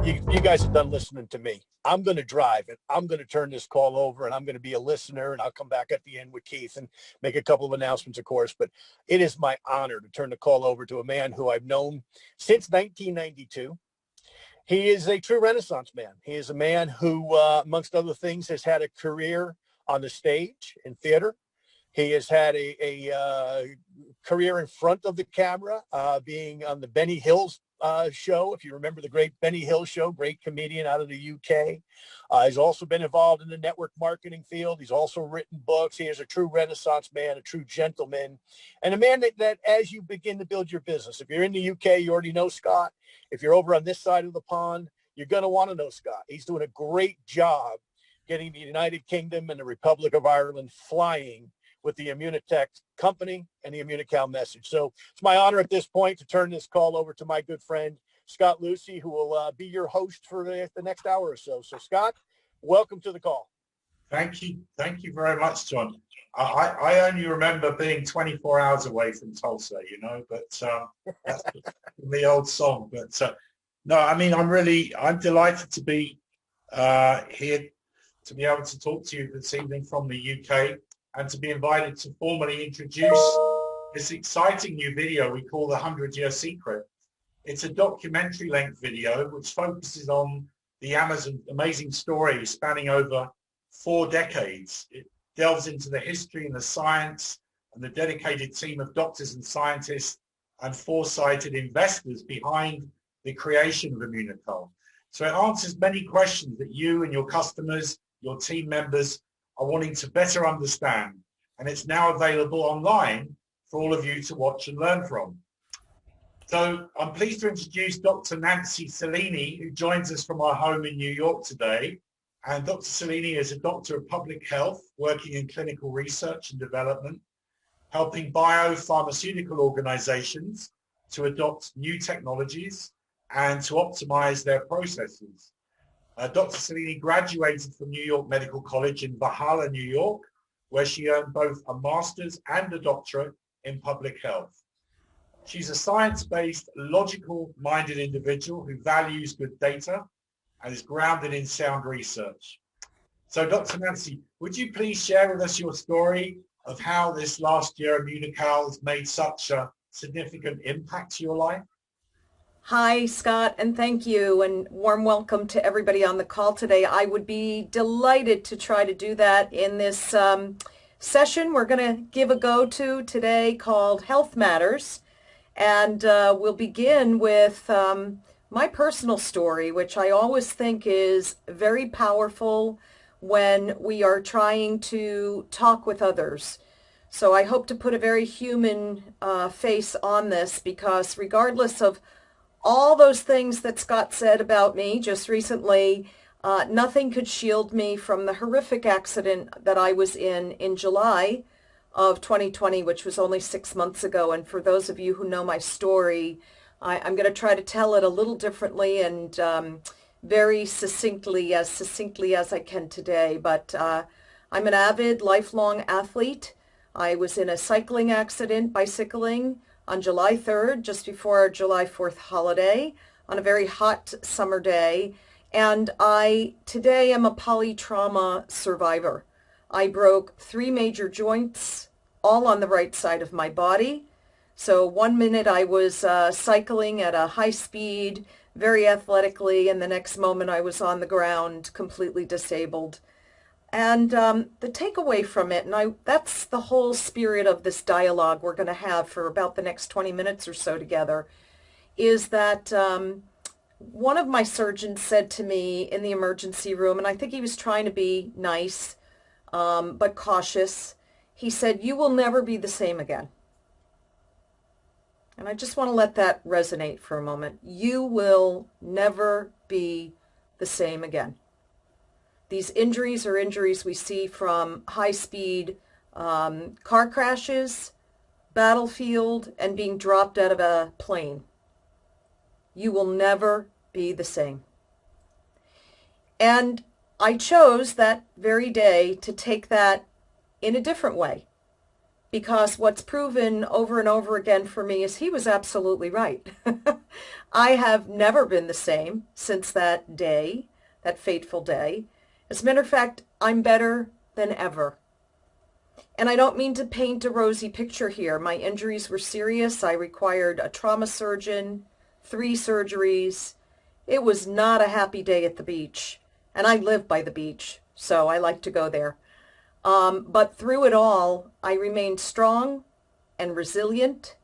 you guys are done listening to me. I'm going to drive and I'm going to turn this call over and I'm going to be a listener and I'll come back at the end with Keith and make a couple of announcements, of course. But it is my honor to turn the call over to a man who I've known since 1992. He is a true Renaissance man. He is a man who, amongst other things, has had a career on the stage in theater. He has had a career in front of the camera, being on the Benny Hill show. If you remember the great Benny Hill show, great comedian out of the UK. He's also been involved in the network marketing field. He's also written books. He is a true Renaissance man, a true gentleman, and a man that as you begin to build your business, if you're in the UK, you already know Scott. If you're over on this side of the pond, you're going to want to know Scott. He's doing a great job getting the United Kingdom and the Republic of Ireland flying with the Immunitech company and the Immunical message. So it's my honor at this point to turn this call over to my good friend, Scott Lucy, who will be your host for the next hour or so. So Scott, welcome to the call. Thank you. Thank you very much, John. I only remember being 24 hours away from Tulsa, but that's the old song. But no, I mean, I'm delighted to be here to be able to talk to you this evening from the UK and to be invited to formally introduce this exciting new video we call The 100-Year Secret. It's a documentary length video which focuses on the amazing story spanning over 4 decades. It delves into the history and the science and the dedicated team of doctors and scientists and foresighted investors behind the creation of Immunicol. So it answers many questions that you and your customers, your team members are wanting to better understand. And it's now available online for all of you to watch and learn from. So I'm pleased to introduce Dr. Nancie Celine, who joins us from our home in New York today. And Dr. Celine is a doctor of public health, working in clinical research and development, helping biopharmaceutical organizations to adopt new technologies and to optimize their processes. Dr. Celine graduated from New York Medical College in Valhalla, New York, where she earned both a master's and a doctorate in public health. She's a science-based, logical-minded individual who values good data and is grounded in sound research. So, Dr. Nancie, would you please share with us your story of how this last year Immunical has made such a significant impact to your life? Hi, Scott, and thank you, and warm welcome to everybody on the call today. I would be delighted to try to do that in this session we're going to give a go to today called Health Matters, and we'll begin with my personal story, which I always think is very powerful when we are trying to talk with others. So I hope to put a very human face on this, because regardless of all those things that Scott said about me just recently, nothing could shield me from the horrific accident that I was in July of 2020, which was only 6 months ago. And for those of you who know my story, I'm going to try to tell it a little differently and very succinctly as I can today. But I'm an avid, lifelong athlete. I was in a cycling accident, bicycling, on July 3rd, just before our July 4th holiday, on a very hot summer day. And I today am a polytrauma survivor. I broke 3 major joints, all on the right side of my body. So one minute I was cycling at a high speed, very athletically, and the next moment I was on the ground, completely disabled. And the takeaway from it, and that's the whole spirit of this dialogue we're going to have for about the next 20 minutes or so together, is that one of my surgeons said to me in the emergency room, and I think he was trying to be nice, but cautious. He said, "You will never be the same again." And I just want to let that resonate for a moment. You will never be the same again. These injuries are injuries we see from high-speed car crashes, battlefield, and being dropped out of a plane. You will never be the same. And I chose that very day to take that in a different way. because what's proven over and over again for me is he was absolutely right. I have never been the same since that day, that fateful day. As a matter of fact, I'm better than ever. And I don't mean to paint a rosy picture here. My injuries were serious. I required a trauma surgeon, 3 surgeries. It was not a happy day at the beach. And I live by the beach, so I like to go there. But through it all, I remained strong and resilient.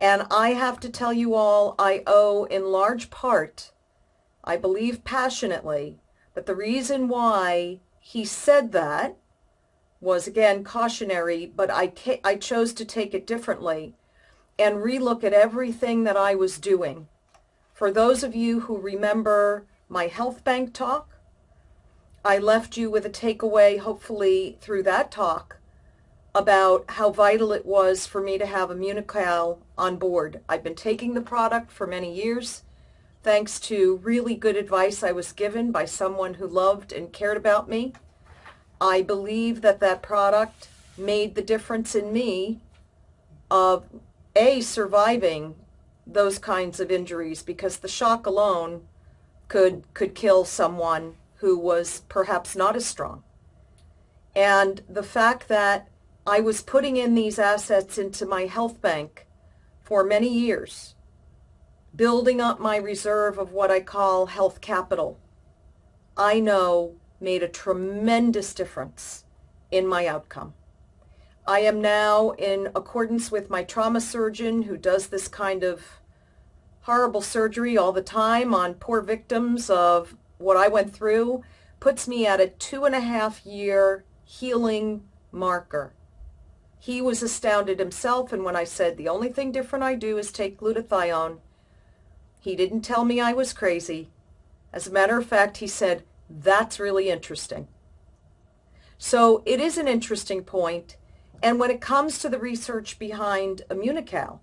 And I have to tell you all, I owe in large part, I believe passionately, that the reason why he said that was, again, cautionary, but I chose to take it differently and relook at everything that I was doing. For those of you who remember my health bank talk, I left you with a takeaway, hopefully through that talk, about how vital it was for me to have Immunical on board. I've been taking the product for many years, thanks to really good advice I was given by someone who loved and cared about me. I believe that that product made the difference in me of, A, surviving those kinds of injuries, because the shock alone could kill someone who was perhaps not as strong. And the fact that I was putting in these assets into my health bank for many years, building up my reserve of what I call health capital, I know made a tremendous difference in my outcome. I am now, in accordance with my trauma surgeon who does this kind of horrible surgery all the time on poor victims of what I went through, puts me at a 2.5-year healing marker. He was astounded himself, and when I said the only thing different I do is take glutathione, he didn't tell me I was crazy. As a matter of fact, he said, "That's really interesting." So it is an interesting point. And when it comes to the research behind Immunical,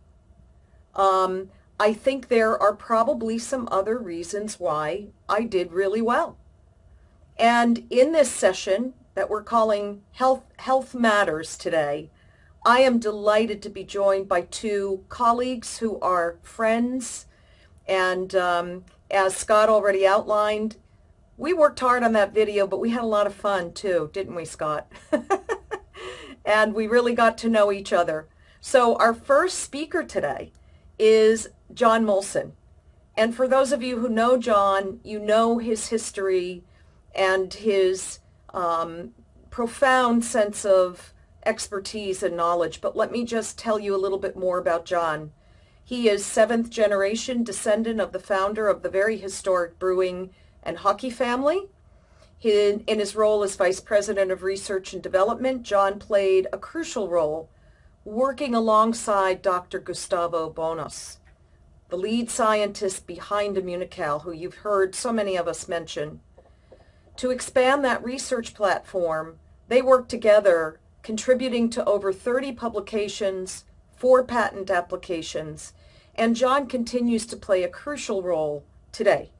I think there are probably some other reasons why I did really well. And in this session that we're calling Health Matters today, I am delighted to be joined by 2 colleagues who are friends. And as Scott already outlined, we worked hard on that video, but we had a lot of fun too, didn't we, Scott? And we really got to know each other. So our first speaker today is John Molson. And for those of you who know John, you know his history and his profound sense of expertise and knowledge. But let me just tell you a little bit more about John. He is 7th generation descendant of the founder of the very historic brewing and hockey family. In his role as Vice President of Research and Development, John played a crucial role working alongside Dr. Gustavo Bonos, the lead scientist behind Immunical, who you've heard so many of us mention. To expand that research platform, they worked together, contributing to over 30 publications, 4 patent applications, and John continues to play a crucial role today,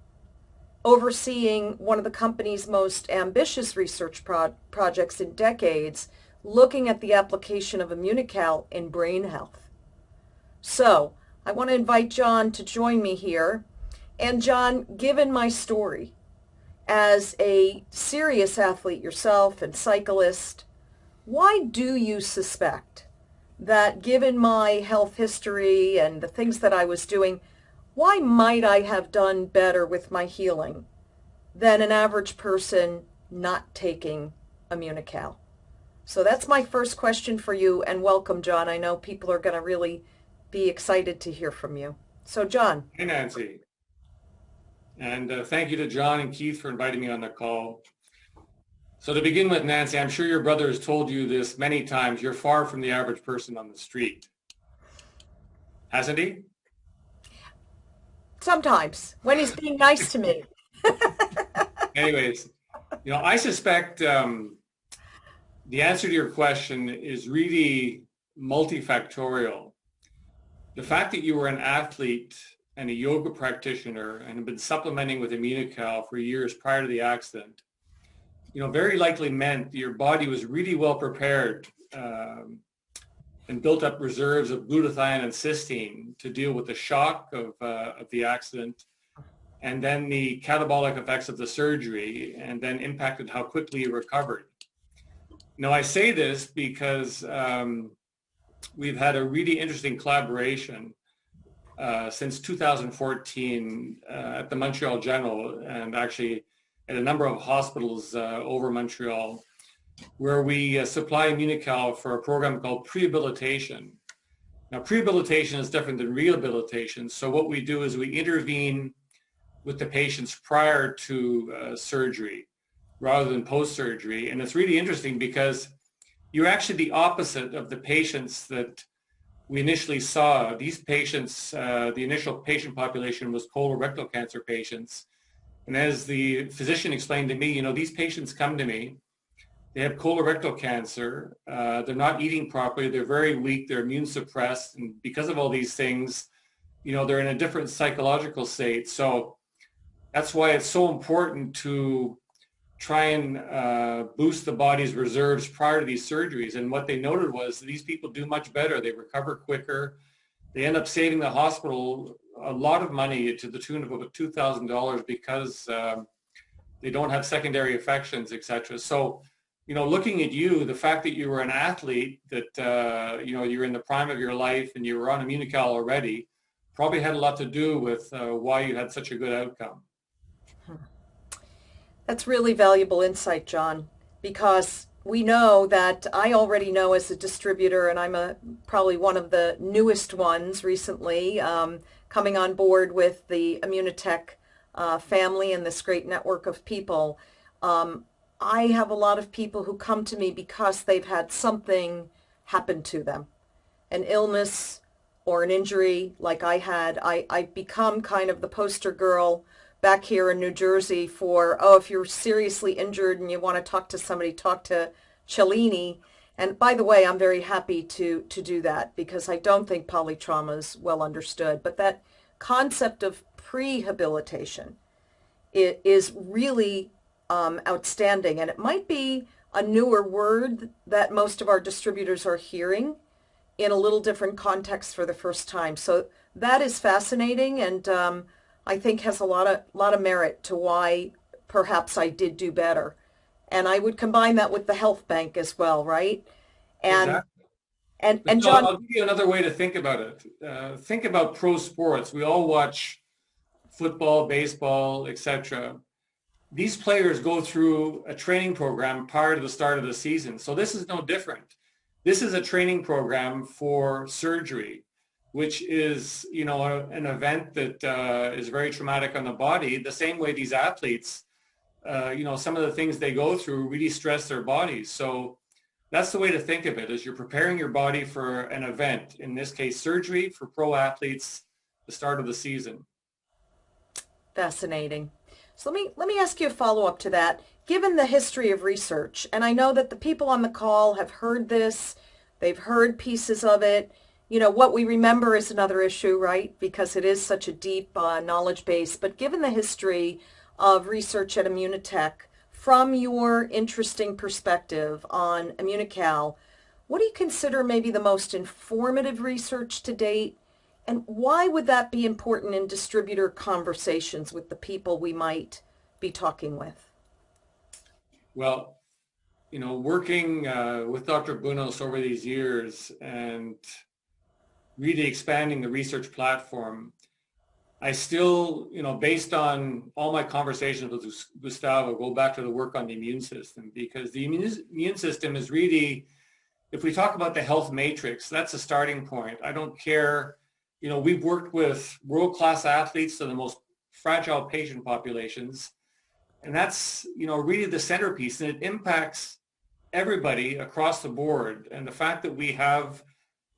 overseeing one of the company's most ambitious research projects in decades, looking at the application of Immunical in brain health. So I want to invite John to join me here. And John, given my story as a serious athlete yourself and cyclist, why do you suspect that, given my health history and the things that I was doing, why might I have done better with my healing than an average person not taking Immunical? So that's my first question for you, and welcome, John. I know people are going to really be excited to hear from you. So, John. Hey, Nancy. And thank you to John and Keith for inviting me on the call. So to begin with, Nancy, I'm sure your brother has told you this many times. You're far from the average person on the street. Hasn't he? Sometimes, when he's being nice to me. Anyways, I suspect the answer to your question is really multifactorial. The fact that you were an athlete and a yoga practitioner and have been supplementing with Immunical for years prior to the accident, very likely meant that your body was really well prepared and built up reserves of glutathione and cysteine to deal with the shock of the accident, and then the catabolic effects of the surgery, and then impacted how quickly he recovered. Now, I say this because we've had a really interesting collaboration since 2014 at the Montreal General, and actually at a number of hospitals over Montreal, where we supply Immunical for a program called prehabilitation. Now, prehabilitation is different than rehabilitation. So what we do is we intervene with the patients prior to surgery rather than post-surgery. And it's really interesting because you're actually the opposite of the patients that we initially saw. These patients, the initial patient population was colorectal cancer patients. And as the physician explained to me, you know, these patients come to me, they have colorectal cancer, they're not eating properly, they're very weak, they're immune suppressed. And because of all these things, you know, they're in a different psychological state. So that's why it's so important to try and boost the body's reserves prior to these surgeries. And what they noted was these people do much better. They recover quicker. They end up saving the hospital a lot of money to the tune of about $2,000 because they don't have secondary infections, etc. So, you know, looking at you, the fact that you were an athlete, that, you know, you're in the prime of your life and you were on Immunical already, probably had a lot to do with why you had such a good outcome. That's really valuable insight, John, because we know that I already know as a distributor, and I'm probably one of the newest ones recently coming on board with the Immunitech family and this great network of people. I have a lot of people who come to me because they've had something happen to them, an illness or an injury like I had. I become kind of the poster girl back here in New Jersey for, oh, if you're seriously injured and you want to talk to somebody, talk to Celine. And by the way, I'm very happy to do that because I don't think polytrauma is well understood. But that concept of prehabilitation is really outstanding. And it might be a newer word that most of our distributors are hearing in a little different context for the first time. So that is fascinating, and I think has a lot of merit to why perhaps I did do better. And I would combine that with the health bank as well, right? And exactly. and John, I'll give you another way to think about it. Think about pro sports. We all watch football, baseball, etc. These players go through a training program prior to the start of the season. So this is no different. This is a training program for surgery, which is, you know, an event that is very traumatic on the body. The same way these athletes, you know, some of the things they go through really stress their bodies. So that's the way to think of it, is you're preparing your body for an event, in this case, surgery for pro athletes, the start of the season. fascinating. So let me ask you a follow-up to that. Given the history of research, and I know that the people on the call have heard this, they've heard pieces of it. You know, what we remember is another issue, right? Because it is such a deep knowledge base. But given the history of research at Immunitech, from your interesting perspective on Immunical, what do you consider maybe the most informative research to date? And why would that be important in distributor conversations with the people we might be talking with? Well, you know, working with Dr. Bunos over these years and really expanding the research platform, I still, you know, based on all my conversations with Gustavo, go back to the work on the immune system, because the immune system is really, if we talk about the health matrix, that's a starting point. I don't care, you know, we've worked with world-class athletes to the most fragile patient populations, and that's, you know, really the centerpiece, and it impacts everybody across the board. And the fact that we have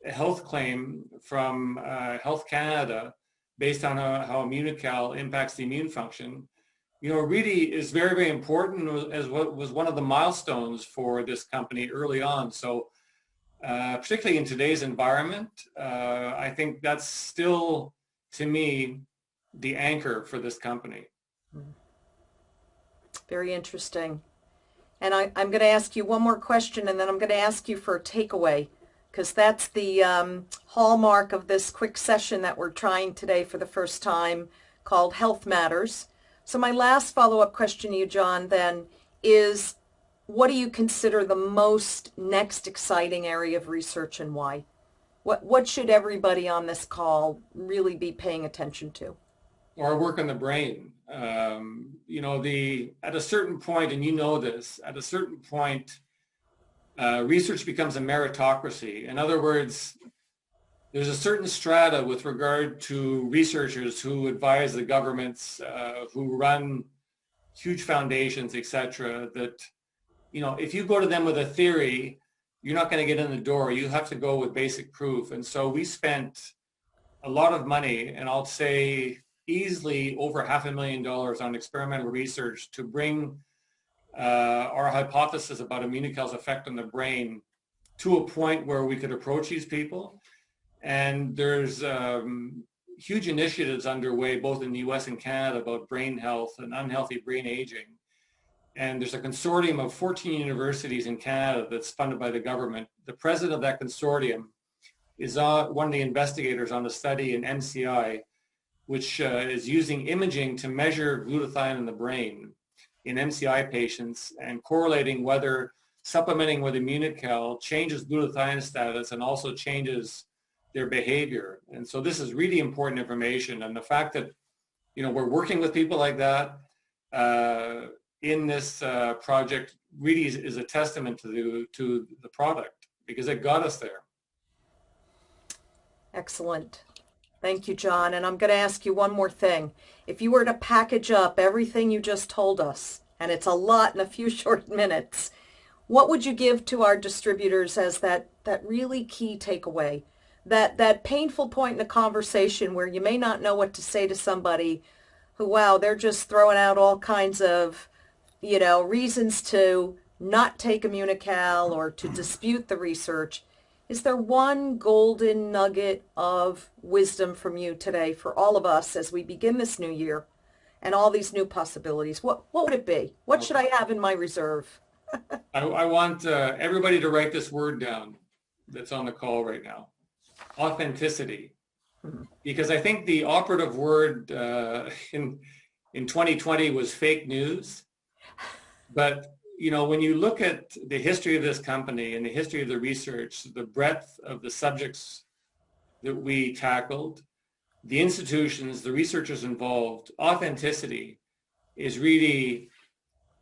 a health claim from Health Canada based on how Immunical impacts the immune function, you know, really is very, very important, as what was one of the milestones for this company early on. So particularly in today's environment, I think that's still, to me, the anchor for this company. Very interesting. And I'm going to ask you one more question, and then I'm going to ask you for a takeaway, because that's the hallmark of this quick session that we're trying today for the first time, called Health Matters. So my last follow-up question to you, John, then is, what do you consider the most next exciting area of research, and why? What should everybody on this call really be paying attention to? Our work on the brain. At a certain point, and you know this, at a certain point, research becomes a meritocracy. In other words, there's a certain strata with regard to researchers who advise the governments, who run huge foundations, etc., that, if you go to them with a theory, you're not going to get in the door. You have to go with basic proof. And so we spent a lot of money, and I'll say easily over $500,000 on experimental research to bring our hypothesis about Immunical's effect on the brain to a point where we could approach these people. And there's huge initiatives underway both in the US and Canada about brain health and unhealthy brain aging. And there's a consortium of 14 universities in Canada that's funded by the government. The president of that consortium is one of the investigators on a study in MCI, which is using imaging to measure glutathione in the brain in MCI patients and correlating whether supplementing with Immunical changes glutathione status and also changes their behavior. And so this is really important information. And the fact that, we're working with people like that in this project really is a testament to the product, because it got us there. Excellent. Thank you, John. And I'm going to ask you one more thing. If you were to package up everything you just told us, and it's a lot in a few short minutes, what would you give to our distributors as that really key takeaway? That painful point in a conversation where you may not know what to say to somebody who, wow, they're just throwing out all kinds of, reasons to not take Immunical or to dispute the research. Is there one golden nugget of wisdom from you today for all of us as we begin this new year and all these new possibilities? What would it be? What should I have in my reserve? I want everybody to write this word down that's on the call right now. Authenticity. Because I think the operative word in 2020 was fake news. But when you look at the history of this company and the history of the research, the breadth of the subjects that we tackled, the institutions, the researchers involved, authenticity is really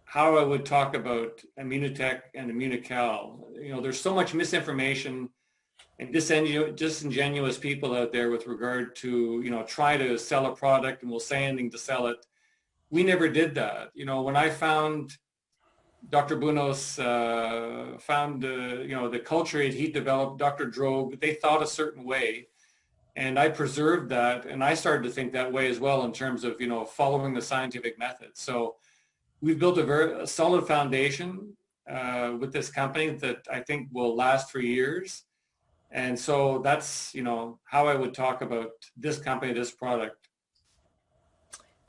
how I would talk about Immunotech and Immunical. There's so much misinformation and disingenuous people out there with regard to, try to sell a product and we'll say anything to sell it. We never did that. When I found Dr. Bunos found, the culture he developed, Dr. Drobe, they thought a certain way. And I preserved that. And I started to think that way as well in terms of, following the scientific method. So we've built a very solid foundation with this company that I think will last for years. And so that's, how I would talk about this company, this product.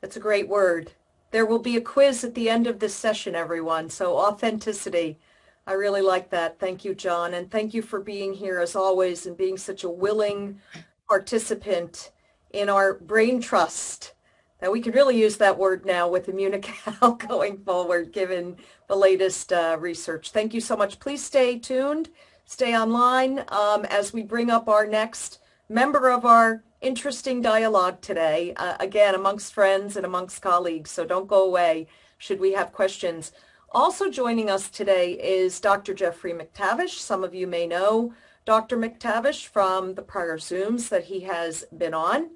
That's a great word. There will be a quiz at the end of this session, everyone. So authenticity. I really like that. Thank you, John. And thank you for being here as always and being such a willing participant in our brain trust. That we could really use that word now with Immunical going forward, given the latest research. Thank you so much. Please stay tuned. Stay online as we bring up our next member of our interesting dialogue today, again, amongst friends and amongst colleagues. So don't go away should we have questions. Also joining us today is Dr. Jeffrey McTavish. Some of you may know Dr. McTavish from the prior Zooms that he has been on.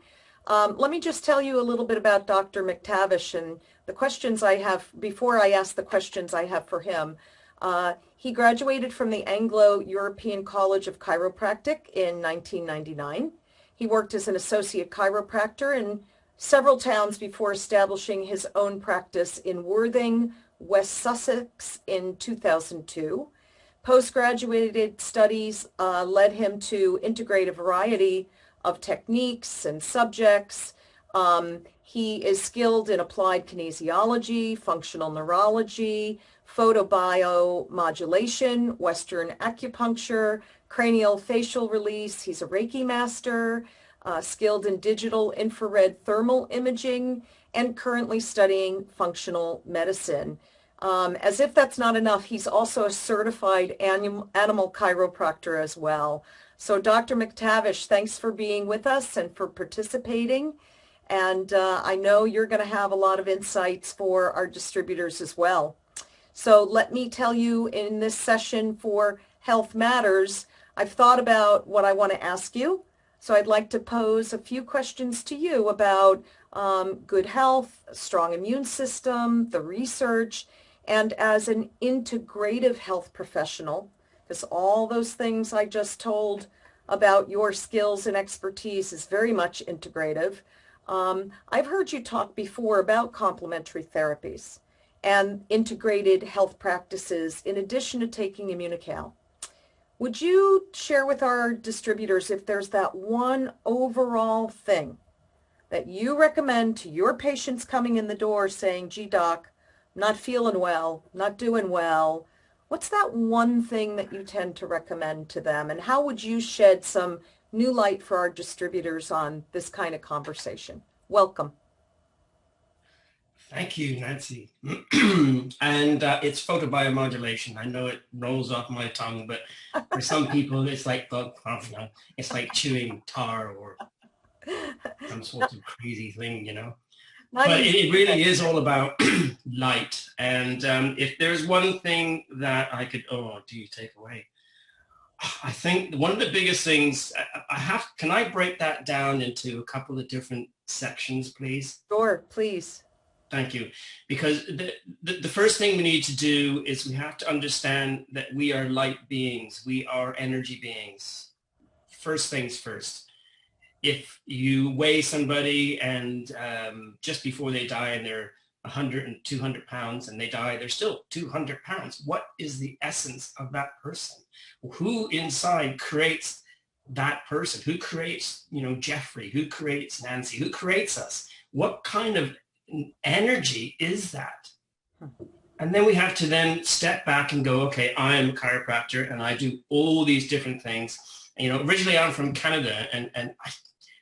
Let me just tell you a little bit about Dr. McTavish and the questions I have, before I ask the questions I have for him. He graduated from the Anglo-European College of Chiropractic in 1999. He worked as an associate chiropractor in several towns before establishing his own practice in Worthing, West Sussex in 2002. Postgraduate studies led him to integrate a variety of techniques and subjects He is skilled in applied kinesiology, functional neurology, photobiomodulation, Western acupuncture, cranial facial release. He's a Reiki master, skilled in digital infrared thermal imaging, and currently studying functional medicine. As if that's not enough, he's also a certified animal chiropractor as well. So Dr. McTavish, thanks for being with us and for participating. And I know you're going to have a lot of insights for our distributors as well. So let me tell you, in this session for Health Matters, I've thought about what I want to ask you. So I'd like to pose a few questions to you about good health, strong immune system, the research, and as an integrative health professional, because all those things I just told about your skills and expertise is very much integrative. I've heard you talk before about complementary therapies and integrated health practices in addition to taking Immunical. Would you share with our distributors if there's that one overall thing that you recommend to your patients coming in the door saying, gee, doc, I'm not feeling well, not doing well. What's that one thing that you tend to recommend to them? And how would you shed some new light for our distributors on this kind of conversation? Welcome. Thank you, Nancy. And it's photobiomodulation. I know it rolls off my tongue, but for some people, it's like it's like chewing tar or some sort of crazy thing, you know. But it really is all about light. And if there's one thing that I could, take away? I think one of the biggest things can I break that down into a couple of different sections, please? Sure, please. Thank you. Because the first thing we need to do is we have to understand that we are light beings. We are energy beings. First things first. If you weigh somebody and just before they die and they're 100 and 200 pounds and they die, they're still 200 pounds. What is the essence of that person? Who inside creates that person? Who creates, Jeffrey? Who creates Nancy? Who creates us? What kind of energy is that? And then we have to then step back and go, okay, I am a chiropractor and I do all these different things. Originally I'm from Canada and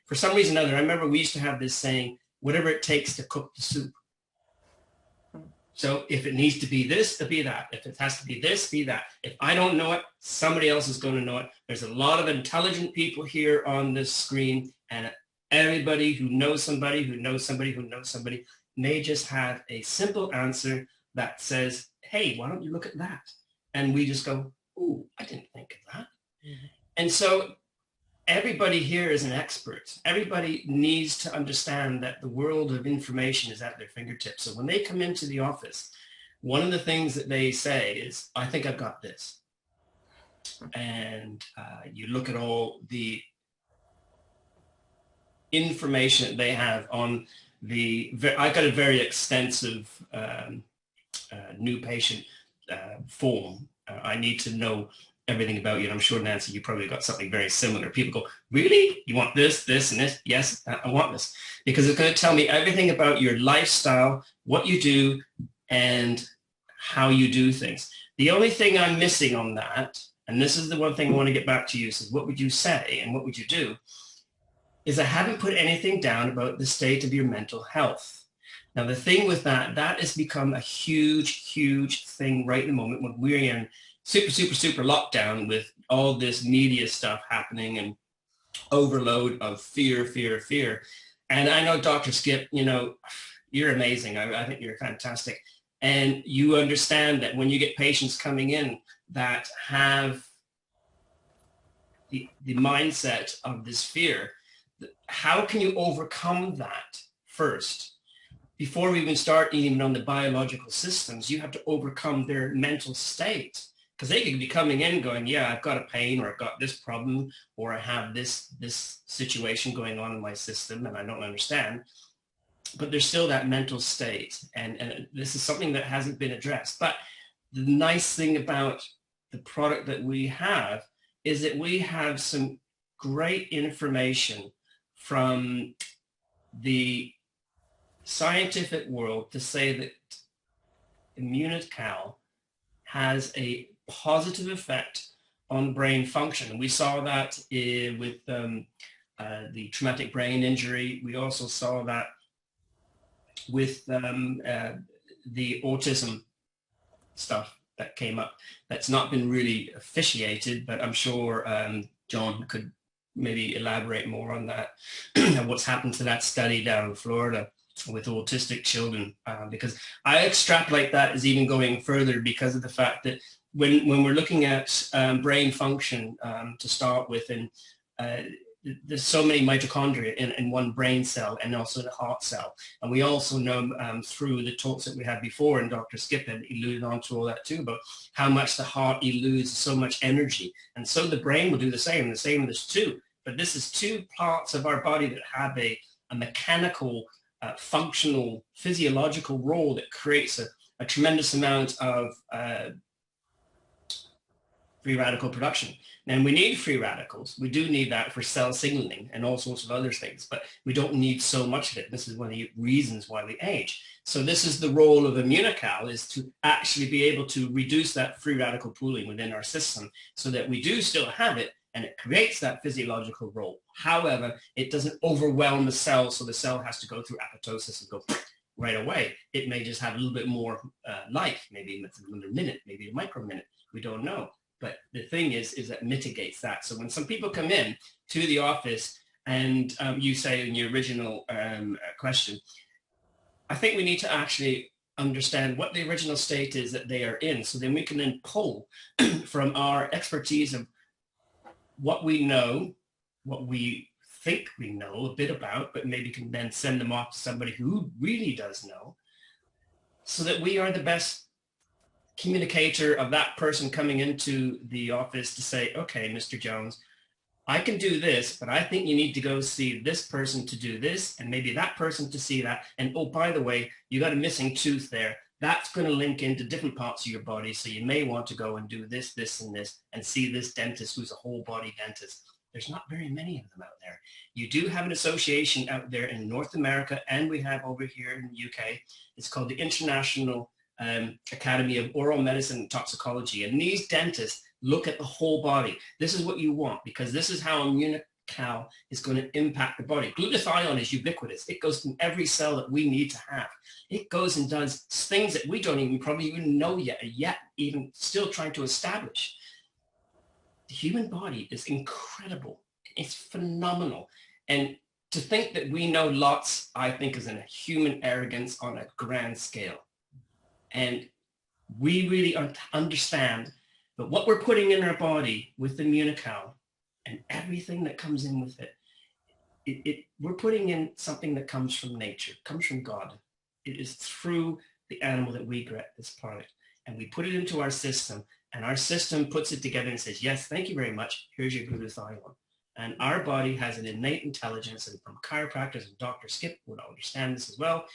for some reason or other, I remember we used to have this saying, whatever it takes to cook the soup. So if it needs to be this, to be that. If it has to be this, be that. If I don't know it, somebody else is going to know it. There's a lot of intelligent people here on this screen, and everybody who knows somebody, who knows somebody, who knows somebody may just have a simple answer that says, hey, why don't you look at that? And we just go, ooh, I didn't think of that. Mm-hmm. And so everybody here is an expert. Everybody needs to understand that the world of information is at their fingertips. So when they come into the office, one of the things that they say is, I think I've got this. And you look at all the information that they have on I got a very extensive new patient form. I need to know everything about you. And I'm sure, Nancy, you probably got something very similar. People go, really? You want this, this, and this? Yes, I want this. Because it's going to tell me everything about your lifestyle, what you do, and how you do things. The only thing I'm missing on that, and this is the one thing I want to get back to you, is what would you say and what would you do, is I haven't put anything down about the state of your mental health. Now, the thing with that has become a huge, huge thing right in the moment when we're in super lockdown with all this media stuff happening and overload of fear. And I know, Dr. Skip, you're amazing. I think you're fantastic. And you understand that when you get patients coming in that have the mindset of this fear, how can you overcome that first? Before we even start even on the biological systems, you have to overcome their mental state. Because they could be coming in going, yeah, I've got a pain, or I've got this problem, or I have this situation going on in my system and I don't understand. But there's still that mental state. And this is something that hasn't been addressed. But the nice thing about the product that we have is that we have some great information from the scientific world to say that Immunical has a positive effect on brain function. We saw that with the traumatic brain injury. We also saw that with the autism stuff that came up. That's not been really officiated, but I'm sure John could maybe elaborate more on that and what's happened to that study down in Florida with autistic children, because I extrapolate that as even going further because of the fact that when we're looking at brain function to start with, and there's so many mitochondria in one brain cell and also the heart cell. And we also know through the talks that we had before, and Dr. Skip had alluded on to all that too, about how much the heart eludes so much energy. And so the brain will do the same with this too. But this is two parts of our body that have a mechanical, functional, physiological role that creates a tremendous amount of free radical production. And we need free radicals. We do need that for cell signaling and all sorts of other things, but we don't need so much of it. This is one of the reasons why we age. So this is the role of Immunical, is to actually be able to reduce that free radical pooling within our system so that we do still have it, and it creates that physiological role. However, it doesn't overwhelm the cell, so the cell has to go through apoptosis and go right away. It may just have a little bit more life, maybe another minute, maybe a microminute. We don't know. But the thing is that mitigates that. So when some people come in to the office and you say in your original question, I think we need to actually understand what the original state is that they are in. So then we can then pull from our expertise of what we know, what we think we know a bit about, but maybe can then send them off to somebody who really does know, so that we are the best communicator of that person coming into the office to say, okay, Mr. Jones, I can do this, but I think you need to go see this person to do this, and maybe that person to see that. And oh, by the way, you got a missing tooth there. That's going to link into different parts of your body. So you may want to go and do this, this, and this, and see this dentist who's a whole body dentist. There's not very many of them out there. You do have an association out there in North America, and we have over here in the UK. It's called the International Academy of Oral Medicine and Toxicology. And these dentists look at the whole body. This is what you want, because this is how Immunical is going to impact the body. Glutathione is ubiquitous. It goes in every cell that we need to have. It goes and does things that we don't even probably even know yet even still trying to establish. The human body is incredible. It's phenomenal. And to think that we know lots, I think, is a human arrogance on a grand scale. And we really understand that what we're putting in our body with Immunical and everything that comes in with it, we're putting in something that comes from nature, comes from God. It is through the animal that we get this product, and we put it into our system, and our system puts it together and says, yes, thank you very much. Here's your glutathione. And our body has an innate intelligence, and from chiropractors, and Dr. Skip would understand this as well,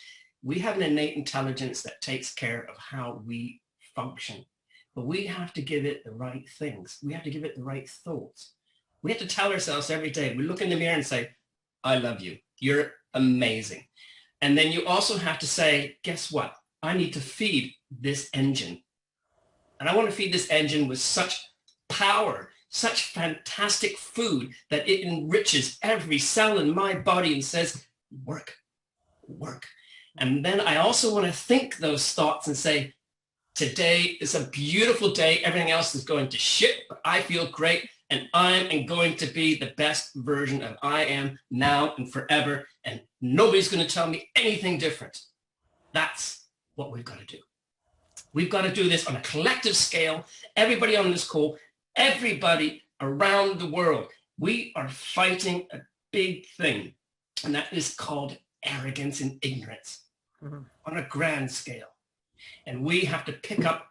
we have an innate intelligence that takes care of how we function. But we have to give it the right things. We have to give it the right thoughts. We have to tell ourselves every day, we look in the mirror and say, I love you. You're amazing. And then you also have to say, guess what? I need to feed this engine. And I want to feed this engine with such power, such fantastic food that it enriches every cell in my body and says, work, work. And then I also want to think those thoughts and say, today is a beautiful day. Everything else is going to shit, but I feel great. And I am going to be the best version of I am now and forever. And nobody's going to tell me anything different. That's what we've got to do. We've got to do this on a collective scale. Everybody on this call, everybody around the world. We are fighting a big thing, and that is called arrogance and ignorance on a grand scale. And we have to pick up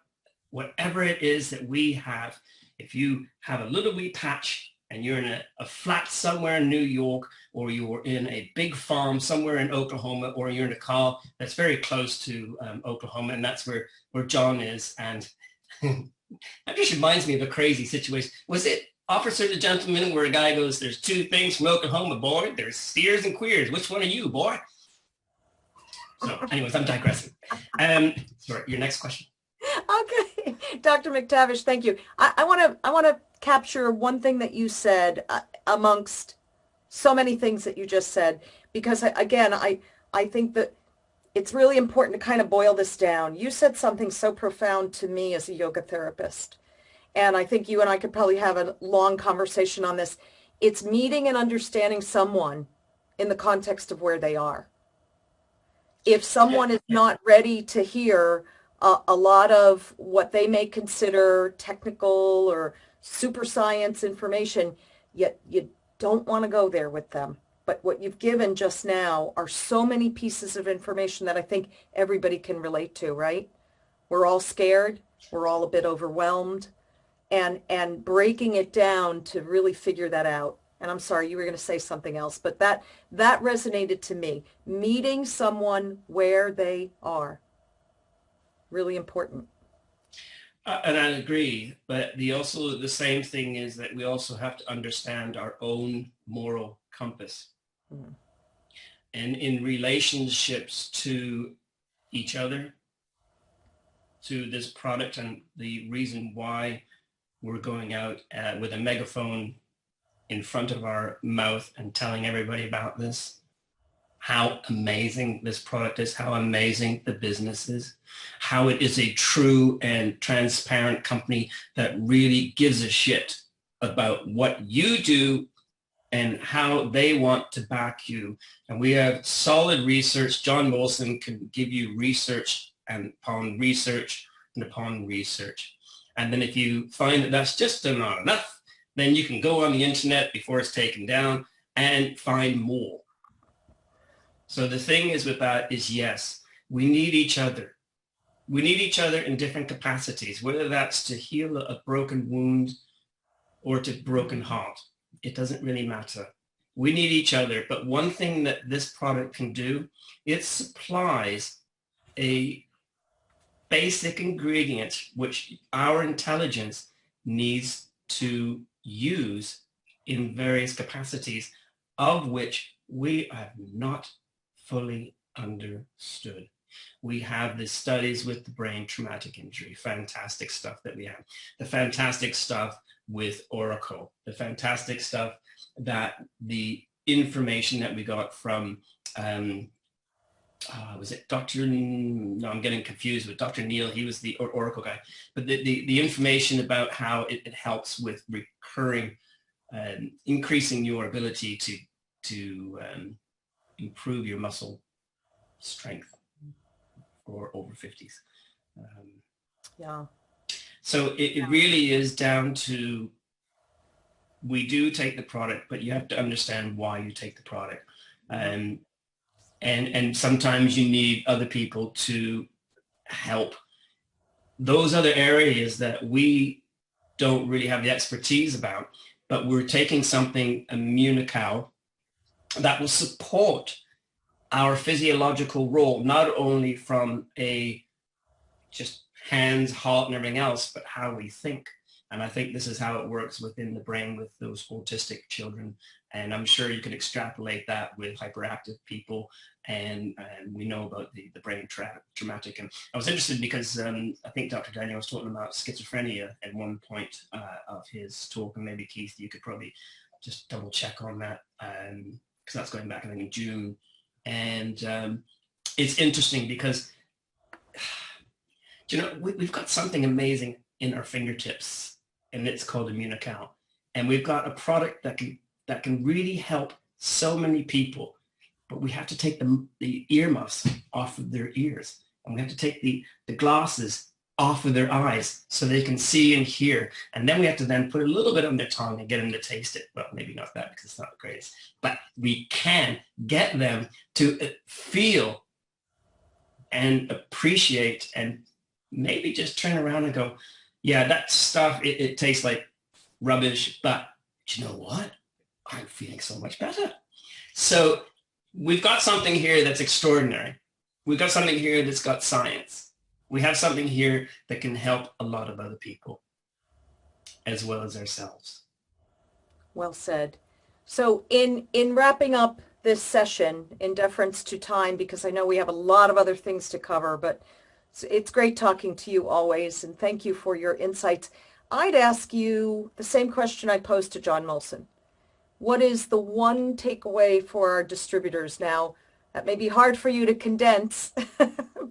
whatever it is that we have. If you have a little wee patch and you're in a flat somewhere in New York, or you're in a big farm somewhere in Oklahoma, or you're in a car that's very close to Oklahoma, and that's where John is. And that just reminds me of a crazy situation. Was it Officer the Gentleman, where a guy goes, there's two things from Oklahoma, boy. There's steers and queers. Which one are you, boy? So anyways, I'm digressing. Sorry, your next question. Okay, Dr. McTavish, thank you. I want to capture one thing that you said amongst so many things that you just said, because again, I think that it's really important to kind of boil this down. You said something so profound to me as a yoga therapist, and I think you and I could probably have a long conversation on this. It's meeting and understanding someone in the context of where they are. If someone is not ready to hear a lot of what they may consider technical or super science information, yet you don't want to go there with them. But what you've given just now are so many pieces of information that I think everybody can relate to, right? We're all scared. We're all a bit overwhelmed. And breaking it down to really figure that out. And I'm sorry, you were going to say something else, but that resonated to me. Meeting someone where they are. Really important. And I agree, but the same thing is that we also have to understand our own moral compass. Mm. And in relationships to each other, to this product, and the reason why we're going out with a megaphone in front of our mouth and telling everybody about this, how amazing this product is, how amazing the business is, how it is a true and transparent company that really gives a shit about what you do and how they want to back you. And we have solid research. John Molson can give you research and upon research and upon research. And then if you find that that's just not enough, then you can go on the internet before it's taken down and find more. So the thing is with that is, yes, we need each other. We need each other in different capacities, whether that's to heal a broken wound or to broken heart. It doesn't really matter. We need each other. But one thing that this product can do, it supplies a basic ingredient which our intelligence needs to use in various capacities, of which we have not fully understood. We have the studies with the brain traumatic injury, fantastic stuff that we have, the fantastic stuff with Oracle, the fantastic stuff that the information that we got from, was it Dr. No, I'm getting confused with Dr. Neil. He was the Oracle guy, but the information about how it helps with recurring, increasing your ability to improve your muscle strength for over 50s. Yeah. So it really is down to, we do take the product, but you have to understand why you take the product. And sometimes you need other people to help those other areas that we don't really have the expertise about, but we're taking something, immunical, that will support our physiological role, not only from a just hands, heart, and everything else, but how we think. And I think this is how it works within the brain with those autistic children. And I'm sure you can extrapolate that with hyperactive people. And we know about the brain traumatic. And I was interested because I think Dr. Daniel was talking about schizophrenia at one point of his talk. And maybe Keith, you could probably just double check on that, because that's going back, I think, in June. And it's interesting because, you know, we've got something amazing in our fingertips, and it's called Immunical. And we've got a product that can really help so many people, but we have to take the earmuffs off of their ears, and we have to take the glasses off of their eyes so they can see and hear. And then we have to then put a little bit on their tongue and get them to taste it. Well, maybe not that because it's not the greatest, but we can get them to feel and appreciate and maybe just turn around and go, yeah, that stuff, it tastes like rubbish, but you know what? I'm feeling so much better. So we've got something here that's extraordinary. We've got something here that's got science. We have something here that can help a lot of other people as well as ourselves. Well said. So in wrapping up this session, in deference to time, because I know we have a lot of other things to cover, but it's great talking to you always, and thank you for your insights. I'd ask you the same question I posed to John Molson. What is the one takeaway for our distributors? Now, that may be hard for you to condense,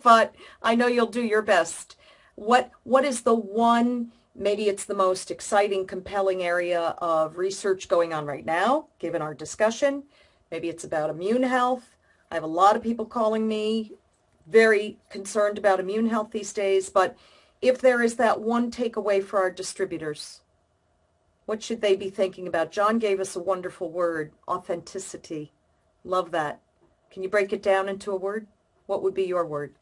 but I know you'll do your best. What is the one, maybe it's the most exciting, compelling area of research going on right now, given our discussion? Maybe it's about immune health. I have a lot of people calling me very concerned about immune health these days, but if there is that one takeaway for our distributors, what should they be thinking about? John gave us a wonderful word, authenticity. Love that. Can you break it down into a word? What would be your word?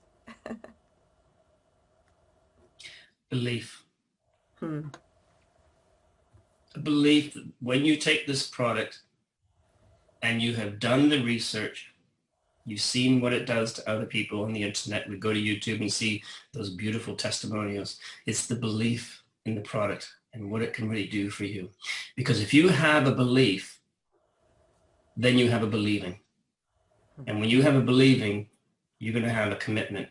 Belief. A belief that when you take this product and you have done the research, you've seen what it does to other people on the internet. We go to YouTube and see those beautiful testimonials. It's the belief in the product and what it can really do for you. Because if you have a belief, then you have a believing. And when you have a believing, you're going to have a commitment.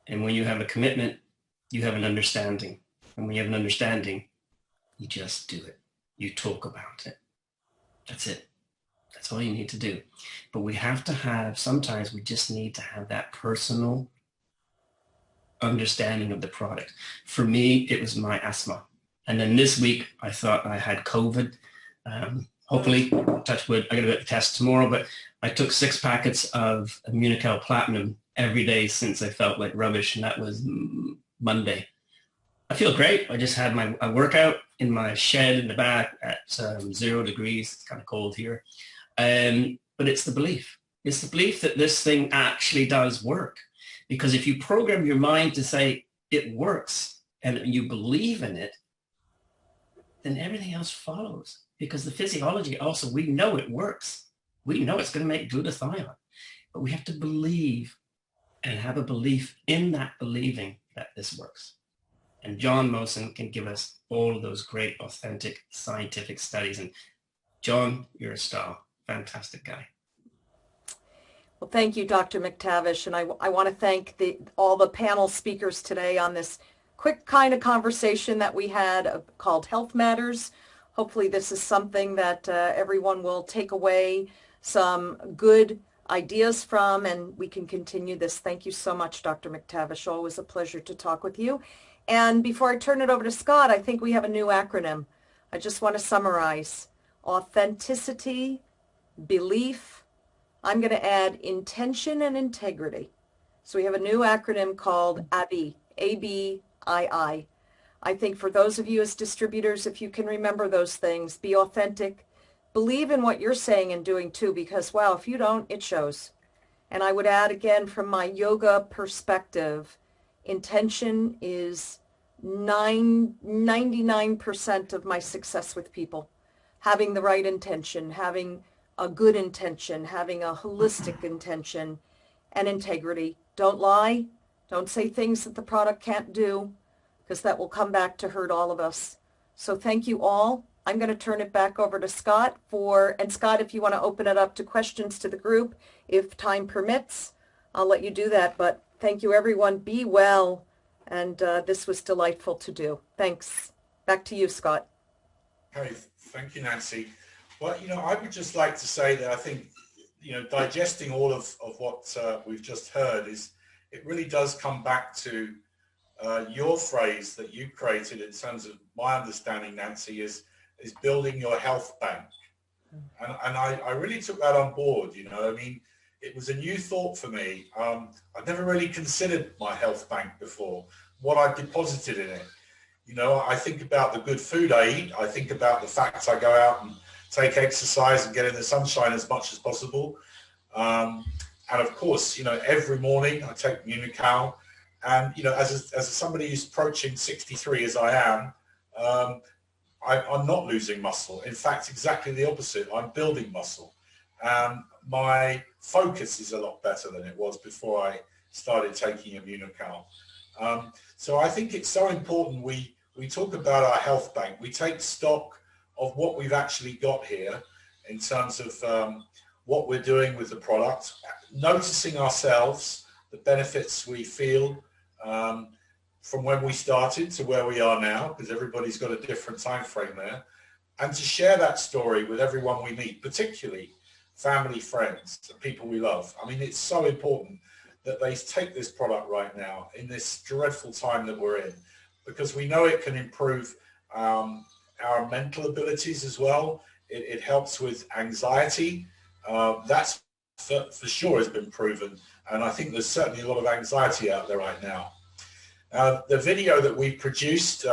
And when you have a commitment, you have an understanding. And when you have an understanding, you just do it. You talk about it. That's it. That's all you need to do. But we have to have, sometimes we just need to have that personal understanding of the product. For me, it was my asthma. And then this week, I thought I had COVID. Hopefully, touch wood, I got a bit of a test tomorrow, but I took 6 packets of Immunical Platinum every day since I felt like rubbish, and that was Monday. I feel great. I just had my workout in my shed in the back at 0 degrees. It's kind of cold here. But it's the belief. It's the belief that this thing actually does work. Because if you program your mind to say it works and you believe in it, then everything else follows. Because the physiology also, we know it works. We know it's going to make glutathione. But we have to believe and have a belief in that believing that this works. And John Molson can give us all of those great, authentic, scientific studies. And John, you're a star. Fantastic guy. Well, thank you, Dr. McTavish. And I want to thank all the panel speakers today on this quick kind of conversation that we had called Health Matters. Hopefully this is something that everyone will take away some good ideas from, and we can continue this. Thank you so much, Dr. McTavish. Always a pleasure to talk with you. And before I turn it over to Scott, I think we have a new acronym. I just want to summarize: authenticity, belief. I'm going to add intention and integrity. So we have a new acronym called ABII, A-B-I-I. I think for those of you as distributors, if you can remember those things, be authentic, believe in what you're saying and doing too, because wow, if you don't, it shows. And I would add again, from my yoga perspective, intention is 99% of my success with people. Having the right intention, having a good intention, having a holistic intention, and integrity. Don't lie. Don't say things that the product can't do, because that will come back to hurt all of us. So thank you all. I'm going to turn it back over to Scott and Scott, if you want to open it up to questions to the group, if time permits, I'll let you do that. But thank you, everyone. Be well. And this was delightful to do. Thanks. Back to you, Scott. Okay, thank you, Nancie. Well, I would just like to say that I think, digesting all of what we've just heard it really does come back to your phrase that you created in terms of my understanding, Nancie, is building your health bank. And I really took that on board, it was a new thought for me. I'd never really considered my health bank before, what I deposited in it. I think about the good food I eat. I think about the fact I go out and take exercise and get in the sunshine as much as possible. And of course, every morning I take Munical. And, as somebody who's approaching 63 as I am, I'm not losing muscle. In fact, exactly the opposite. I'm building muscle. My focus is a lot better than it was before I started taking Immunical. So I think it's so important we talk about our health bank. We take stock of what we've actually got here in terms of what we're doing with the product, noticing ourselves, the benefits we feel from when we started to where we are now, because everybody's got a different time frame there, and to share that story with everyone we meet, particularly family, friends, the people we love. I mean, it's so important that they take this product right now in this dreadful time that we're in, because we know it can improve our mental abilities as well. It helps with anxiety. That's for sure has been proven. And I think there's certainly a lot of anxiety out there right now. The video that we produced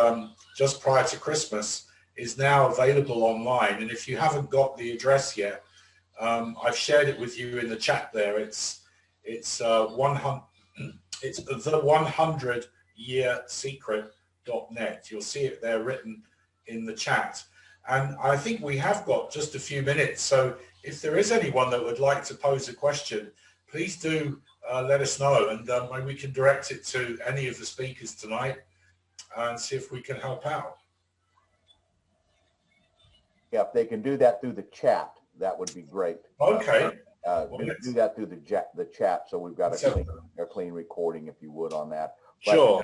just prior to Christmas is now available online. And if you haven't got the address yet, I've shared it with you in the chat there. It's the 100yearsecret.net. You'll see it there written in the chat. And I think we have got just a few minutes. So if there is anyone that would like to pose a question, please do let us know, and maybe we can direct it to any of the speakers tonight and see if we can help out. Yeah, if they can do that through the chat, that would be great. Okay. Do that through the chat, so we've got a clean recording, if you would, on that. But, sure.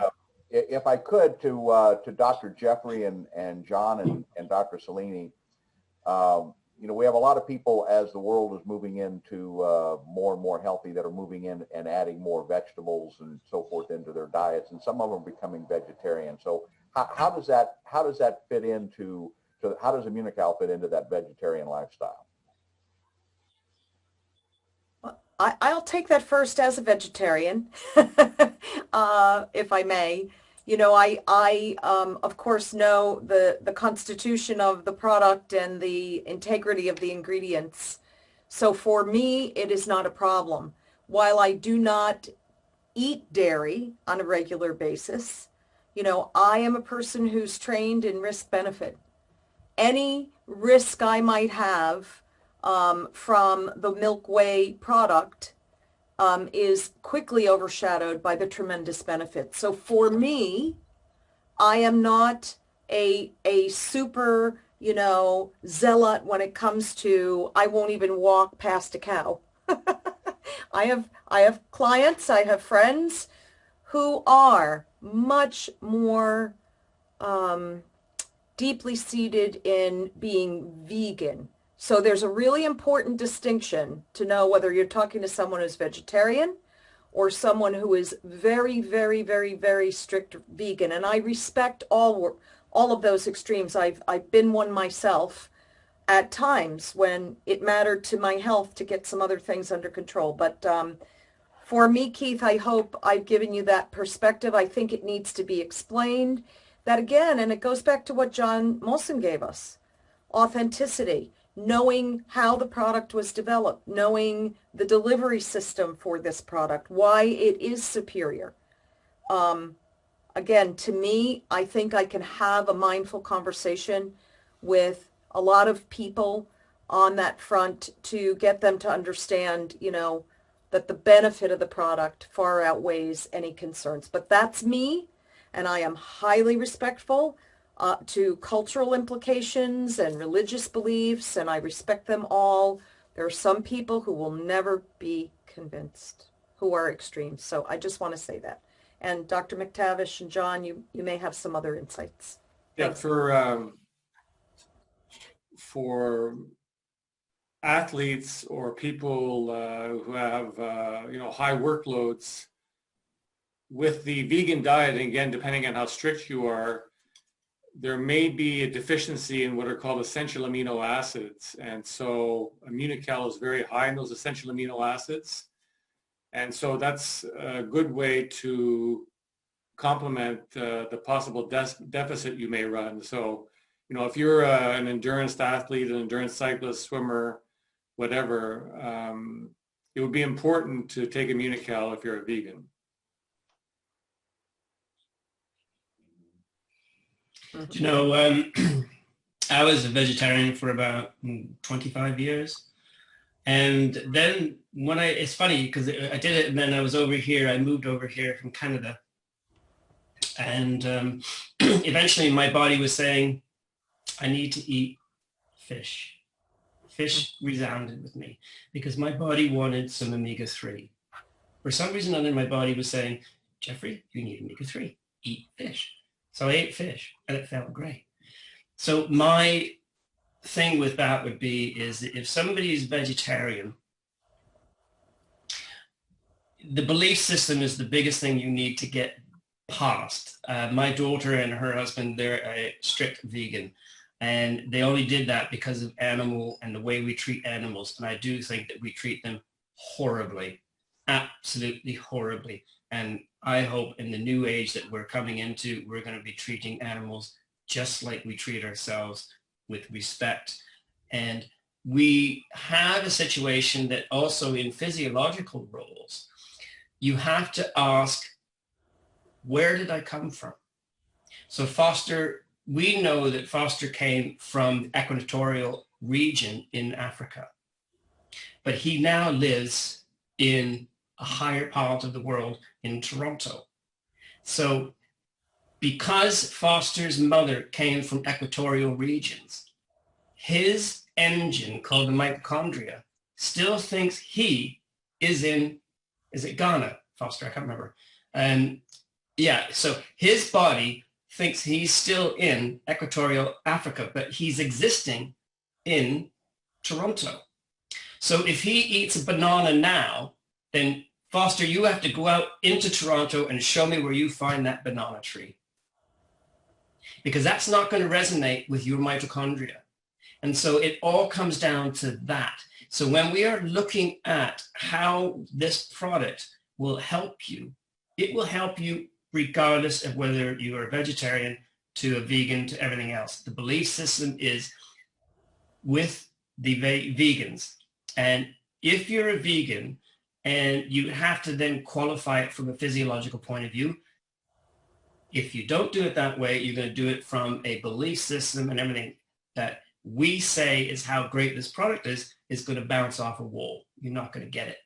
If I could, to Dr. Jeffrey and John and Dr. Celine, you know, we have a lot of people, as the world is moving into more and more healthy, that are moving in and adding more vegetables and so forth into their diets, and some of them are becoming vegetarian. So how does that fit into? So how does Immunical fit into that vegetarian lifestyle? I'll take that first as a vegetarian, if I may. You know, I of course know the constitution of the product and the integrity of the ingredients. So for me, it is not a problem. While I do not eat dairy on a regular basis, you know, I am a person who's trained in risk benefit. Any risk I might have from the milk whey product is quickly overshadowed by the tremendous benefits. So for me, I am not a super, you know, zealot when it comes to, I won't even walk past a cow. I have clients, I have friends who are much more deeply seated in being vegan. So there's a really important distinction to know whether you're talking to someone who's vegetarian or someone who is very, very, very, very strict vegan. And I respect all of those extremes. I've been one myself at times when it mattered to my health to get some other things under control. But for me, Keith, I hope I've given you that perspective. I think it needs to be explained. That again, and it goes back to what John Molson gave us, authenticity. Knowing how the product was developed, knowing the delivery system for this product, why it is superior. Again, to me, I think I can have a mindful conversation with a lot of people on that front to get them to understand, you know, that the benefit of the product far outweighs any concerns. But that's me, and I am highly respectful to cultural implications and religious beliefs, and I respect them all. There are some people who will never be convinced, who are extreme. So I just want to say that. And Dr. McTavish and John, you may have some other insights. Yeah, for athletes or people who have you know, high workloads with the vegan diet, and again, depending on how strict you are, there may be a deficiency in what are called essential amino acids. And so Immunical is very high in those essential amino acids. And so that's a good way to complement the possible deficit you may run. So, you know, if you're an endurance athlete, an endurance cyclist, swimmer, whatever, it would be important to take Immunical if you're a vegan. You know, I was a vegetarian for about 25 years. And then when it's funny because I did it and then I was over here, I moved over here from Canada. And eventually my body was saying, I need to eat fish. Fish resounded with me because my body wanted some omega-3. For some reason or other, my body was saying, Jeffrey, you need omega-3. Eat fish. So I ate fish and it felt great. So my thing with that would be is that if somebody is vegetarian, the belief system is the biggest thing you need to get past. My daughter and her husband, they're a strict vegan. And they only did that because of animal and the way we treat animals. And I do think that we treat them horribly, absolutely horribly. And I hope in the new age that we're coming into, we're going to be treating animals just like we treat ourselves, with respect. And we have a situation that also in physiological roles, you have to ask, where did I come from? So Foster, we know that Foster came from the equatorial region in Africa, but he now lives in a higher part of the world in Toronto. So because Foster's mother came from equatorial regions, his engine called the mitochondria still thinks he is in, is it Ghana, Foster? I can't remember. Yeah, so his body thinks he's still in equatorial Africa, but he's existing in Toronto. So if he eats a banana now, then Foster, you have to go out into Toronto and show me where you find that banana tree. Because that's not going to resonate with your mitochondria. And so it all comes down to that. So when we are looking at how this product will help you, it will help you regardless of whether you are a vegetarian to a vegan to everything else. The belief system is with the vegans. And if you're a vegan and you have to then qualify it from a physiological point of view, if you don't do it that way, you're going to do it from a belief system and everything that we say is how great this product is going to bounce off a wall. You're not going to get it.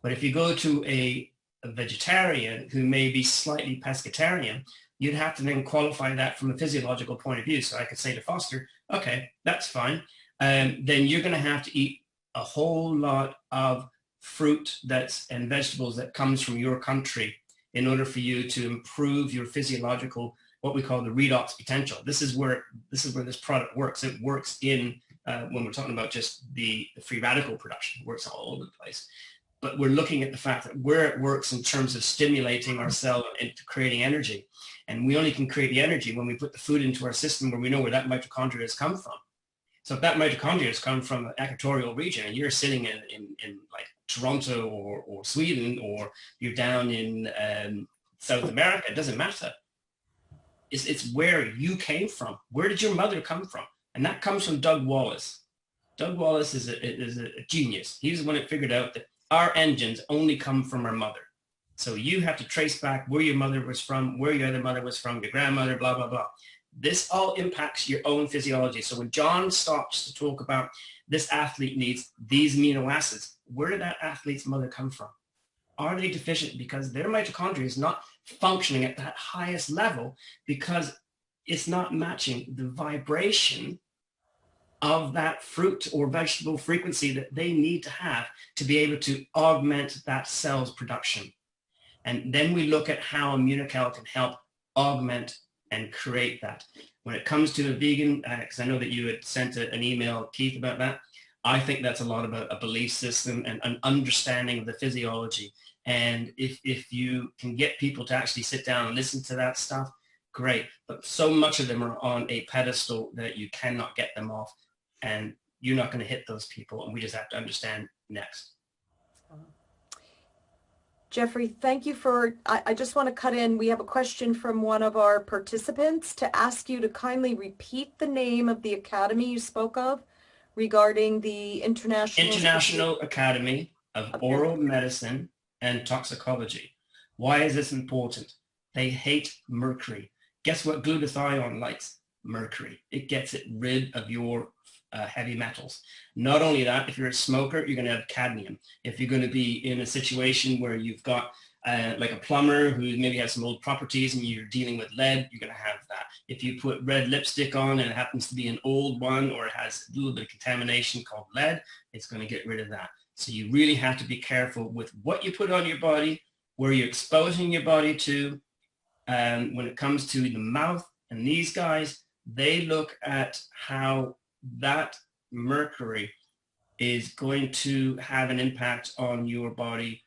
But if you go to a vegetarian who may be slightly pescatarian, you'd have to then qualify that from a physiological point of view. So I could say to Foster, okay, that's fine. Then you're going to have to eat a whole lot of fruit and vegetables that comes from your country in order for you to improve your physiological, what we call the redox potential. This is where this product works. It works in, when we're talking about just the free radical production, it works all over the place. But we're looking at the fact that where it works in terms of stimulating our cell into creating energy. And we only can create the energy when we put the food into our system where we know where that mitochondria has come from. So if that mitochondria has come from an equatorial region and you're sitting in like Toronto or Sweden, or you're down in South America, it doesn't matter. It's where you came from. Where did your mother come from? And that comes from Doug Wallace. Doug Wallace is a genius. He's the one that figured out that our engines only come from our mother. So you have to trace back where your mother was from, where your other mother was from, your grandmother, blah, blah, blah. This all impacts your own physiology. So when John stops to talk about this athlete needs these amino acids, where did that athlete's mother come from? Are they deficient because their mitochondria is not functioning at that highest level because it's not matching the vibration of that fruit or vegetable frequency that they need to have to be able to augment that cell's production? And then we look at how Immunical can help augment and create that. When it comes to a vegan, because I know that you had sent an email, Keith, about that, I think that's a lot about a belief system and an understanding of the physiology. And if you can get people to actually sit down and listen to that stuff, great. But so much of them are on a pedestal that you cannot get them off. And you're not going to hit those people. And we just have to understand next. Jeffrey, thank you for, I just want to cut in. We have a question from one of our participants to ask you to kindly repeat the name of the academy you spoke of regarding the International Academy of Oral Medicine and Toxicology. Why is this important? They hate mercury. Guess what glutathione likes? Mercury. It gets it rid of your heavy metals. Not only that, if you're a smoker, you're going to have cadmium. If you're going to be in a situation where you've got like a plumber who maybe has some old properties and you're dealing with lead, you're going to have that. If you put red lipstick on and it happens to be an old one, or it has a little bit of contamination called lead, it's going to get rid of that. So you really have to be careful with what you put on your body, where you're exposing your body to. When it comes to the mouth, and these guys, they look at how that mercury is going to have an impact on your body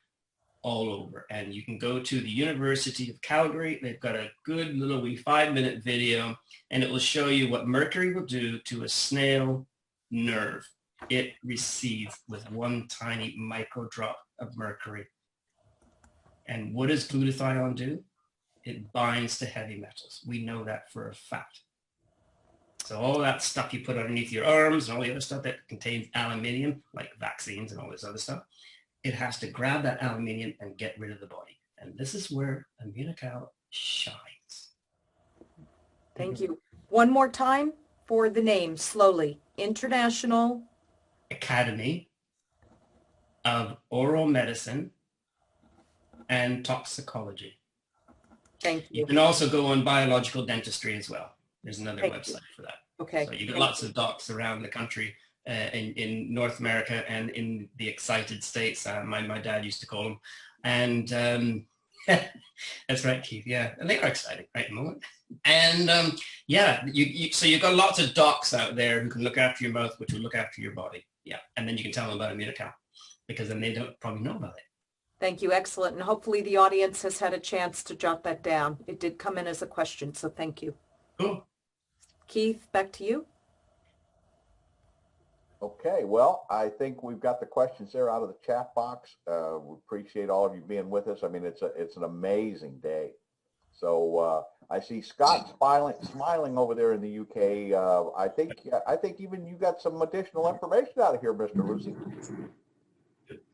all over. And you can go to the University of Calgary. They've got a good little 5-minute video, and it will show you what mercury will do to a snail nerve. It recedes with one tiny micro drop of mercury. And what does glutathione do? It binds to heavy metals. We know that for a fact. So all that stuff you put underneath your arms and all the other stuff that contains aluminium, like vaccines and all this other stuff, it has to grab that aluminium and get rid of the body. And this is where Immunical shines. Thank you. One more time for the name, slowly. International Academy of Oral Medicine and Toxicology. Thank you. You can also go on biological dentistry as well. There's another website for that. Okay. So you got lots of docs around the country, in North America and in the excited states. My dad used to call them. And that's right, Keith. Yeah, and they are exciting right at the moment. And so you've got lots of docs out there who can look after your mouth, which will look after your body. Yeah, and then you can tell them about Immunical, because then they don't probably know about it. Thank you. Excellent. And hopefully the audience has had a chance to jot that down. It did come in as a question, so thank you. Cool. Keith, back to you. Okay, well, I think we've got the questions there out of the chat box. We appreciate all of you being with us. I mean, it's an amazing day. So I see Scott smiling over there in the UK. I think even you got some additional information out of here, Mr. Lucy.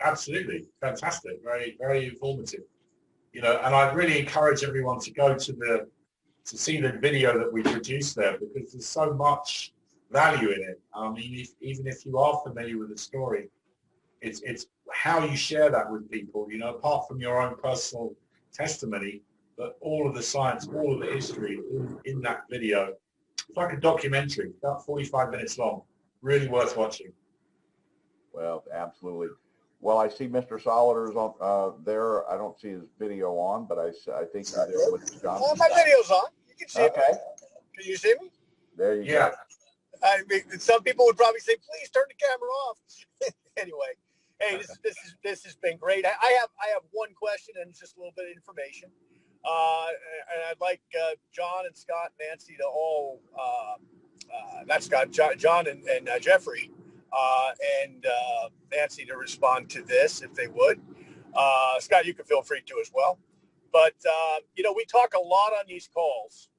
Absolutely. Fantastic. Very, very informative. And I'd really encourage everyone to go to see the video that we produced there, because there's so much value in it. I mean, even if you are familiar with the story, it's how you share that with people, apart from your own personal testimony, but all of the science, all of the history in that video. It's like a documentary, about 45 minutes long. Really worth watching. Well, absolutely. Well, I see Mr. Solider's on there. I don't see his video on, but I think he's there with John. My video's on. You can see me. Can you see me? There you go. I mean, some people would probably say, "Please turn the camera off." Anyway, hey, this has been great. I have one question, and it's just a little bit of information. And I'd like John and Scott and Nancie to all, not Scott, John and Jeffrey, and Nancie to respond to this if they would. Scott, you can feel free to as well. But, we talk a lot on these calls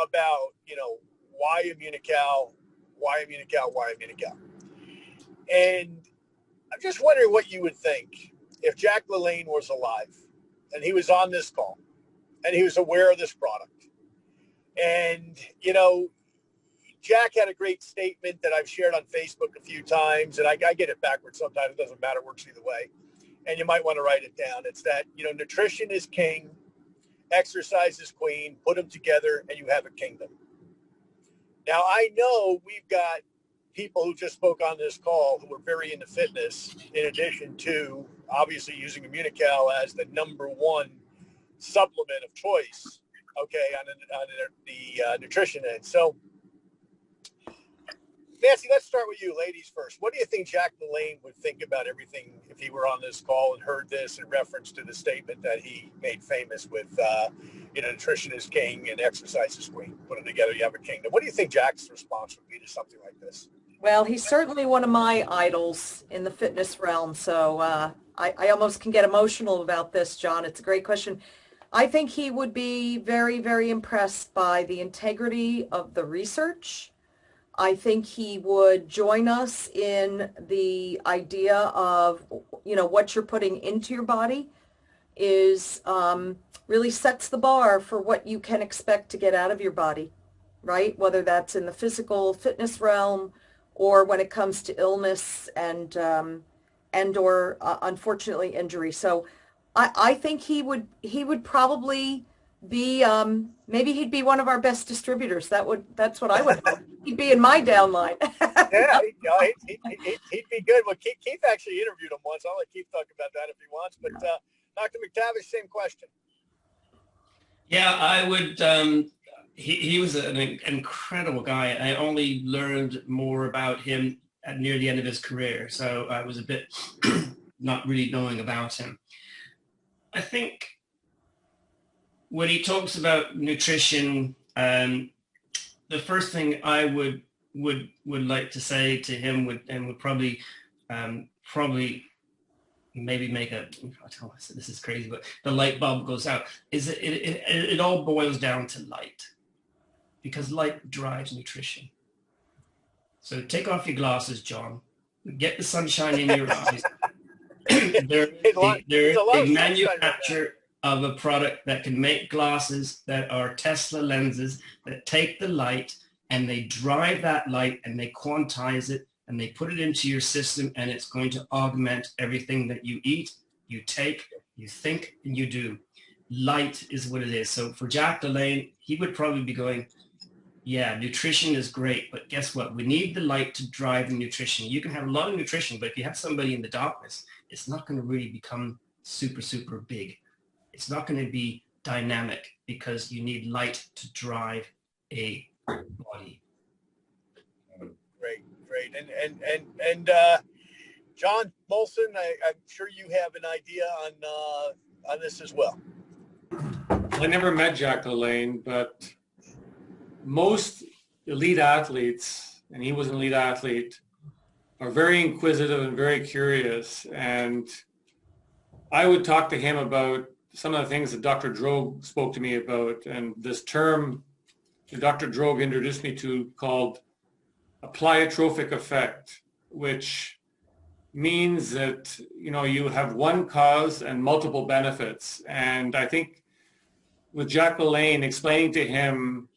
about, why Immunical. And I'm just wondering what you would think if Jack LaLanne was alive and he was on this call and he was aware of this product. And, Jack had a great statement that I've shared on Facebook a few times, and I get it backwards sometimes. It doesn't matter. It works either way. And you might want to write it down. It's that, nutrition is king, exercise is queen, put them together and you have a kingdom. Now, I know we've got people who just spoke on this call who are very into fitness, in addition to obviously using Immunical as the number one supplement of choice, on the nutrition end. So, Nancie, let's start with you, ladies first. What do you think Jack LaLanne would think about everything if he were on this call and heard this in reference to the statement that he made famous with, nutrition is king and exercise is queen. Put them together, you have a kingdom. What do you think Jack's response would be to something like this? Well, he's certainly one of my idols in the fitness realm. So I almost can get emotional about this, John. It's a great question. I think he would be very, very impressed by the integrity of the research. I think he would join us in the idea of, what you're putting into your body is really sets the bar for what you can expect to get out of your body, right? Whether that's in the physical fitness realm or when it comes to illness and or unfortunately injury. So I think he would probably be maybe he'd be one of our best distributors. That's what I would hope. He'd be in my downline. Yeah, he'd be good. Well, Keith actually interviewed him once. I'll let Keith talk about that if he wants. But Dr. McTavish, same question. Yeah, I would. He was an incredible guy. I only learned more about him at near the end of his career, so I was a bit not really knowing about him. I think when he talks about nutrition, the first thing I would like to say to him would probably maybe make this is crazy, but the light bulb goes out. It all boils down to light, because light drives nutrition. So take off your glasses, John. Get the sunshine in your eyes. They're a manufacturer of a product that can make glasses that are Tesla lenses that take the light and they drive that light and they quantize it and they put it into your system, and it's going to augment everything that you eat, you take, you think, and you do. Light is what it is. So for Jack LaLanne, he would probably be going, yeah, nutrition is great, but guess what? We need the light to drive the nutrition. You can have a lot of nutrition, but if you have somebody in the darkness, it's not going to really become super, super big. It's not going to be dynamic, because you need light to drive a body. Great. And John Molson, I'm sure you have an idea on this as well. I never met Jack LaLanne, but most elite athletes, and he was an elite athlete, are very inquisitive and very curious. And I would talk to him about some of the things that Dr. Droge spoke to me about, and this term that Dr. Droge introduced me to called a pleiotropic effect, which means that, you have one cause and multiple benefits. And I think with Jack LaLanne, explaining to him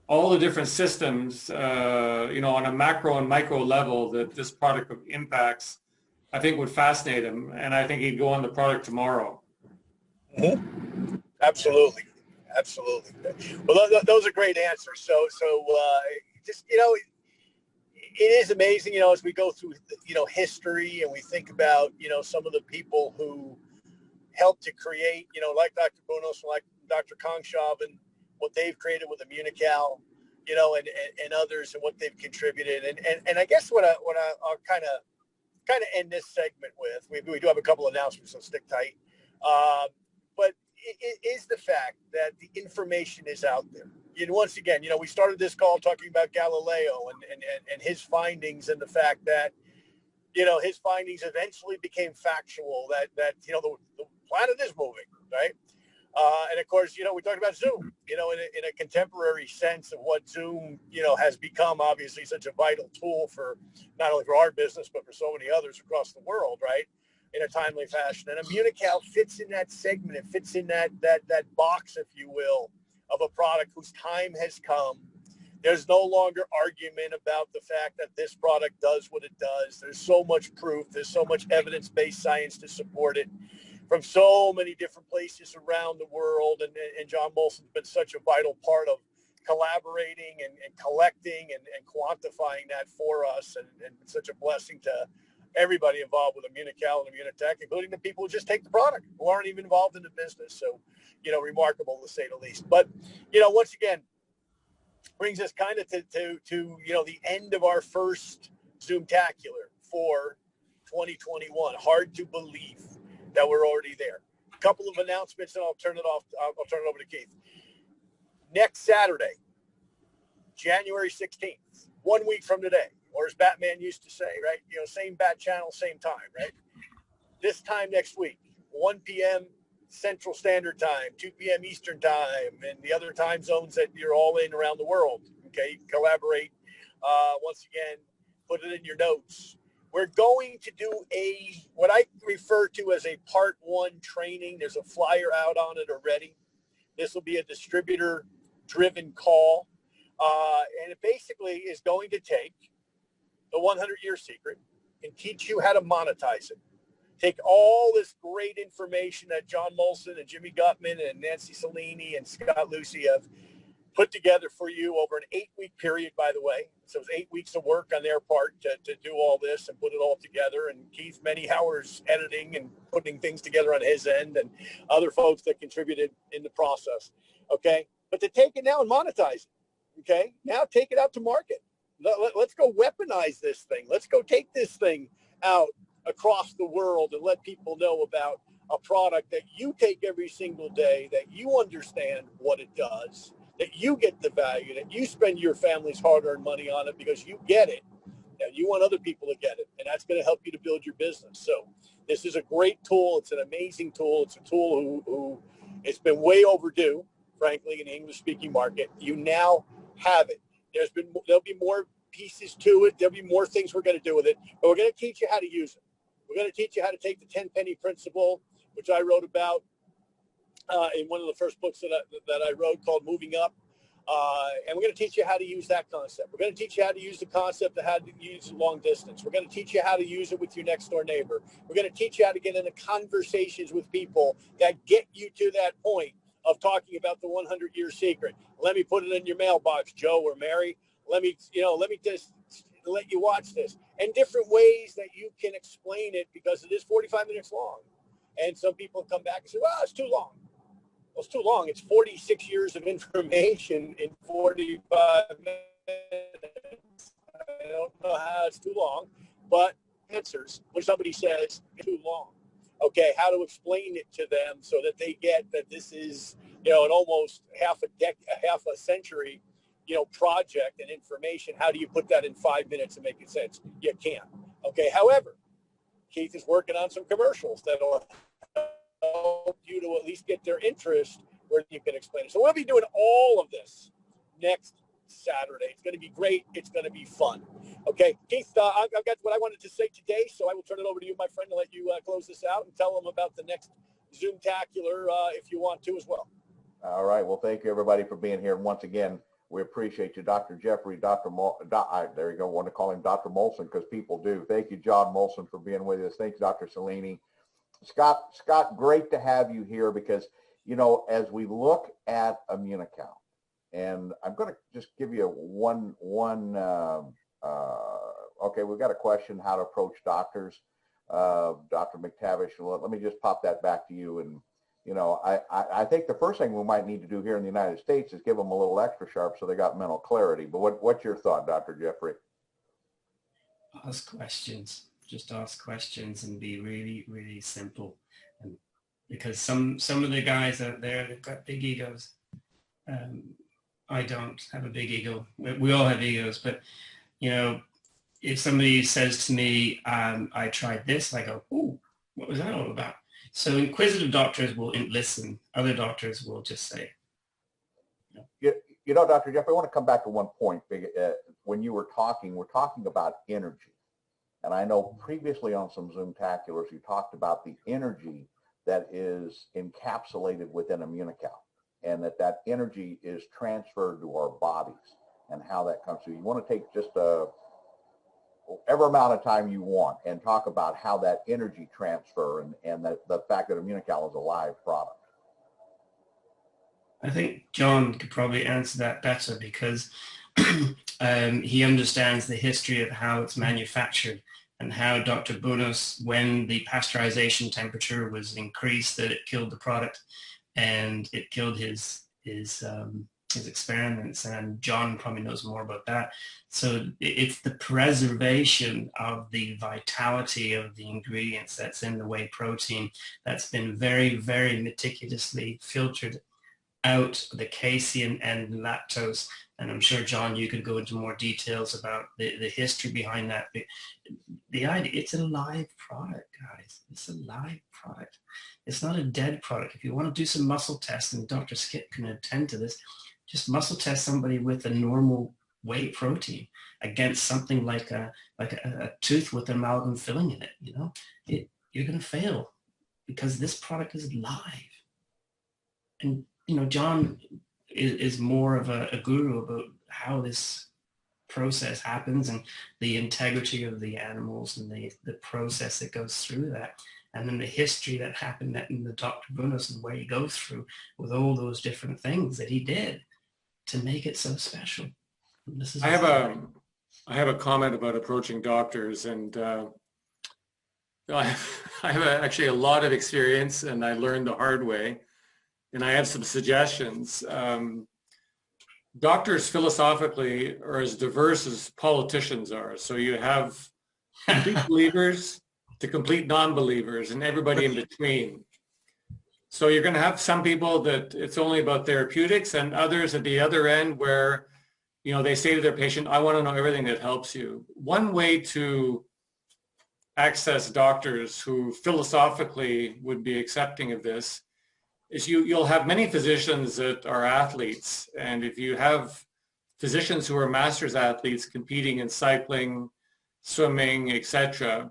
all the different systems, on a macro and micro level that this product impacts, I think would fascinate him. And I think he'd go on the product tomorrow. Mm-hmm. Absolutely. Well, those are great answers. So just, it is amazing, as we go through, history, and we think about, some of the people who helped to create, like Dr. Bunos, like Dr. Kongshaven, what they've created with Immunical, and others, and what they've contributed. And I guess what I'll kind of end this segment with, we do have a couple of announcements, so stick tight. But it is the fact that the information is out there. Once again, we started this call talking about Galileo and his findings, and the fact that, his findings eventually became factual, that the planet is moving, right? And of course, we talked about Zoom, in a contemporary sense of what Zoom, has become obviously such a vital tool for not only for our business, but for so many others across the world, right? In a timely fashion. And Immunical fits in that segment. It fits in that box, if you will, of a product whose time has come. There's no longer argument about the fact that this product does what it does. There's so much proof. There's so much evidence-based science to support it from so many different places around the world. And John Molson's been such a vital part of collaborating and collecting and quantifying that for us. And it's such a blessing to everybody involved with Immunical and Immunitech, including the people who just take the product, who aren't even involved in the business. So, remarkable to say the least. But, once again, brings us kind of to the end of our first Zoomtacular for 2021. Hard to believe that we're already there. A couple of announcements, and I'll turn it over to Keith. Next Saturday, January 16th, 1 week from today, or as Batman used to say, right? Same bat channel, same time, right? This time next week, 1 p.m. Central Standard Time, 2 p.m. Eastern Time, and the other time zones that you're all in around the world. Okay, collaborate. Once again, put it in your notes. We're going to do what I refer to as a part 1 training. There's a flyer out on it already. This will be a distributor-driven call, and it basically is going to take the 100-year secret and teach you how to monetize it. take all this great information that John Molson and Jimmy Gutman and Nancie Celine and Scott Lucy have put together for you over an 8-week period, by the way. So it's 8 weeks of work on their part to do all this and put it all together. And Keith, many hours editing and putting things together on his end, and other folks that contributed in the process. Okay. But to take it now and monetize it. Okay. Now take it out to market. Let's go weaponize this thing. Let's go take this thing out across the world and let people know about a product that you take every single day, that you understand what it does, that you get the value, that you spend your family's hard-earned money on it because you get it, and you want other people to get it, and that's going to help you to build your business. So this is a great tool. It's an amazing tool. It's a tool who it's been way overdue, frankly, in the English-speaking market. You now have it. There'll be more pieces to it. There'll be more things we're going to do with it, but we're going to teach you how to use it. We're going to teach you how to take the 10 penny principle, which I wrote about in one of the first books that I wrote called Moving Up. And we're going to teach you how to use that concept. We're going to teach you how to use the concept of how to use long distance. We're going to teach you how to use it with your next door neighbor. We're going to teach you how to get into conversations with people that get you to that point of talking about the 100-year secret. Let me put it in your mailbox, Joe or Mary. Let me just let you watch this, and different ways that you can explain it, because it is 45 minutes long. And some people come back and say, well, it's too long. Well, it's too long. It's 46 years of information in 45 minutes. I don't know how it's too long, but answers when somebody says it's too long. Okay, how to explain it to them so that they get that this is, an almost half a century, project and information. How do you put that in 5 minutes and make it sense? You can't. Okay. However, Keith is working on some commercials that'll help you to at least get their interest where you can explain it. So we'll be doing all of this next Saturday. It's going to be great. It's going to be fun. Okay, Keith, I've got what I wanted to say today, so I will turn it over to you, my friend, to let you close this out and tell them about the next Zoom-tacular if you want to as well. All right. Well, thank you, everybody, for being here. And once again, we appreciate you, Dr. Jeffrey, there you go. I want to call him Dr. Molson because people do. Thank you, John Molson, for being with us. Thanks, Dr. Celine. Scott, great to have you here because, as we look at ImmunoCount, and I'm going to just give you okay, we've got a question, how to approach doctors. Dr. McTavish, let me just pop that back to you. And, I think the first thing we might need to do here in the United States is give them a little extra sharp so they got mental clarity. But what's your thought, Dr. Jeffrey? Ask questions. Just ask questions and be really, really simple. And because some of the guys out there, they've got big egos. I don't have a big ego. We all have egos, but if somebody says to me, I tried this, I go, "Ooh, what was that all about?" So inquisitive doctors will listen. Other doctors will just say. Dr. Jeff, I want to come back to one point. When you were talking, we're talking about energy. And I know previously on some Zoom-taculars, you talked about the energy that is encapsulated within ImmunoCount, and that energy is transferred to our bodies and how that comes through. You want to take just whatever amount of time you want and talk about how that energy transfer and the fact that ImmunoCount is a live product. I think John could probably answer that better because he understands the history of how it's manufactured and how Dr. Bonos, when the pasteurization temperature was increased, that it killed the product and it killed his experiments, and John probably knows more about that. So it's the preservation of the vitality of the ingredients that's in the whey protein that's been very, very meticulously filtered out, the casein and lactose. And I'm sure, John, you could go into more details about the history behind that. The idea, it's a live product, guys. It's a live product. It's not a dead product. If you want to do some muscle tests, and Dr. Skip can attend to this, just muscle test somebody with a normal whey protein against something like a tooth with amalgam filling in it. You're going to fail because this product is live. And John is more of a guru about how this process happens and the integrity of the animals and the process that goes through that. and then the history that happened in the Dr. Brunos and where he goes through with all those different things that he did to make it so special. This is I have a comment about approaching doctors, and I have actually a lot of experience, and I learned the hard way, and I have some suggestions. Doctors philosophically are as diverse as politicians are. So you have complete believers to complete non-believers and everybody in between. So you're going to have some people that it's only about therapeutics, and others at the other end where, you know, they say to their patient, I want to know everything that helps you. One way to access doctors who philosophically would be accepting of this is you'll have many physicians that are athletes. And if you have physicians who are masters athletes competing in cycling, swimming, etc.,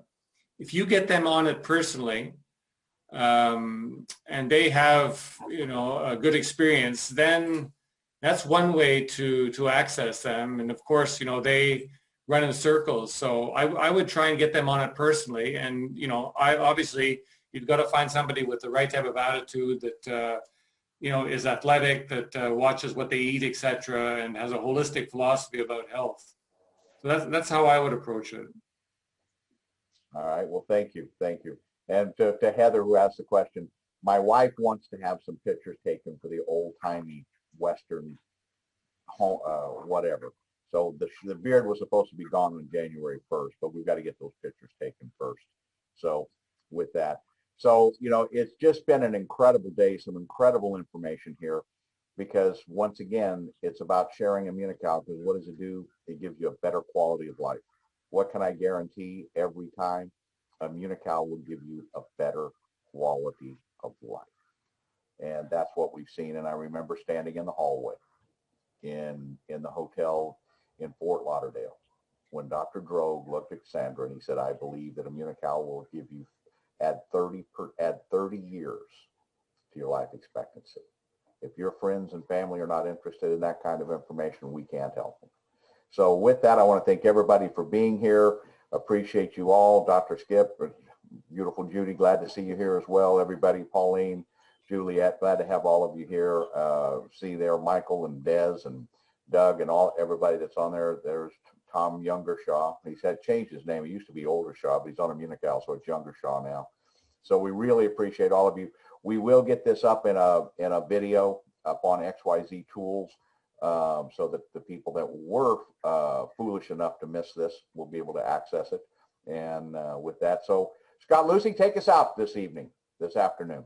if you get them on it personally, and they have, you know, a good experience, then that's one way to access them. And of course, you know, they run in circles. So I would try and get them on it personally. And, you know, obviously you've got to find somebody with the right type of attitude that, you know, is athletic, that watches what they eat, etc., and has a holistic philosophy about health. So that's how I would approach it. All right. Well, thank you. Thank you. And to Heather, who asked the question, my wife wants to have some pictures taken for the old-timey Western home, whatever. So the beard was supposed to be gone on January 1st, but we've got to get those pictures taken first. So with that, so, you know, it's just been an incredible day, some incredible information here, because once again, it's about sharing Immunical, because what does it do? It gives you a better quality of life. What can I guarantee every time? Immunical will give you a better quality of life. And that's what we've seen. And I remember standing in the hallway in the hotel in Fort Lauderdale when Dr. Drogue looked at Sandra and he said, I believe that Immunical will give you add 30 years to your life expectancy. If your friends and family are not interested in that kind of information, we can't help them. So with that, I want to thank everybody for being here. Appreciate you all. Dr. Skip, beautiful Judy, glad to see you here as well. Everybody, Pauline, Juliet, glad to have all of you here. See there, Michael and Des and Doug and everybody that's on there. There's Tom Youngershaw. He's had changed his name. He used to be Oldershaw, but he's on Immunical, so it's Youngershaw now. So we really appreciate all of you. We will get this up in a video up on XYZ Tools, so that the people that were foolish enough to miss this will be able to access it. And with that, so Scott Lucy, take us out this afternoon.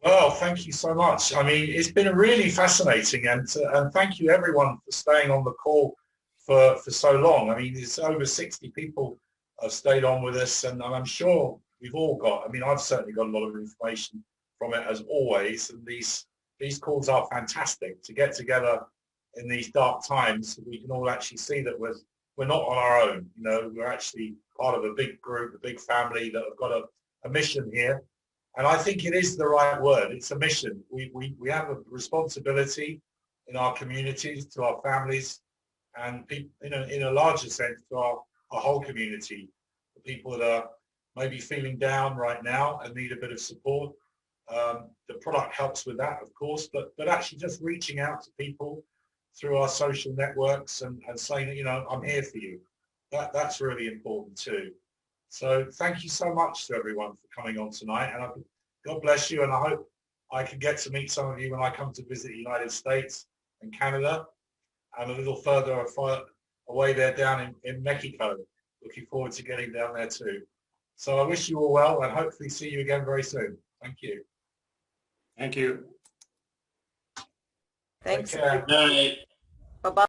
Well, thank you so much. I mean, it's been really fascinating, and thank you everyone for staying on the call for so long. I mean, it's over 60 people have stayed on with us, and I'm sure we've all got, I mean, I've certainly got a lot of information from it as always, and these calls are fantastic to get together in these dark times. So we can all actually see that we're not on our own. You know, we're actually part of a big group, a big family that have got a mission here. And I think it is the right word. It's a mission. We have a responsibility in our communities, to our families, and people, in a larger sense, to our whole community. The people that are maybe feeling down right now and need a bit of support. The product helps with that, of course, but actually just reaching out to people through our social networks and saying that, I'm here for you. That's really important too. So thank you so much to everyone for coming on tonight, and God bless you, and I hope I can get to meet some of you when I come to visit the United States and Canada, and a little further away there down in Mexico. Looking forward to getting down there too. So I wish you all well, and hopefully see you again very soon. Thank you. Thank you. Thanks. Take care. Night. Bye-bye.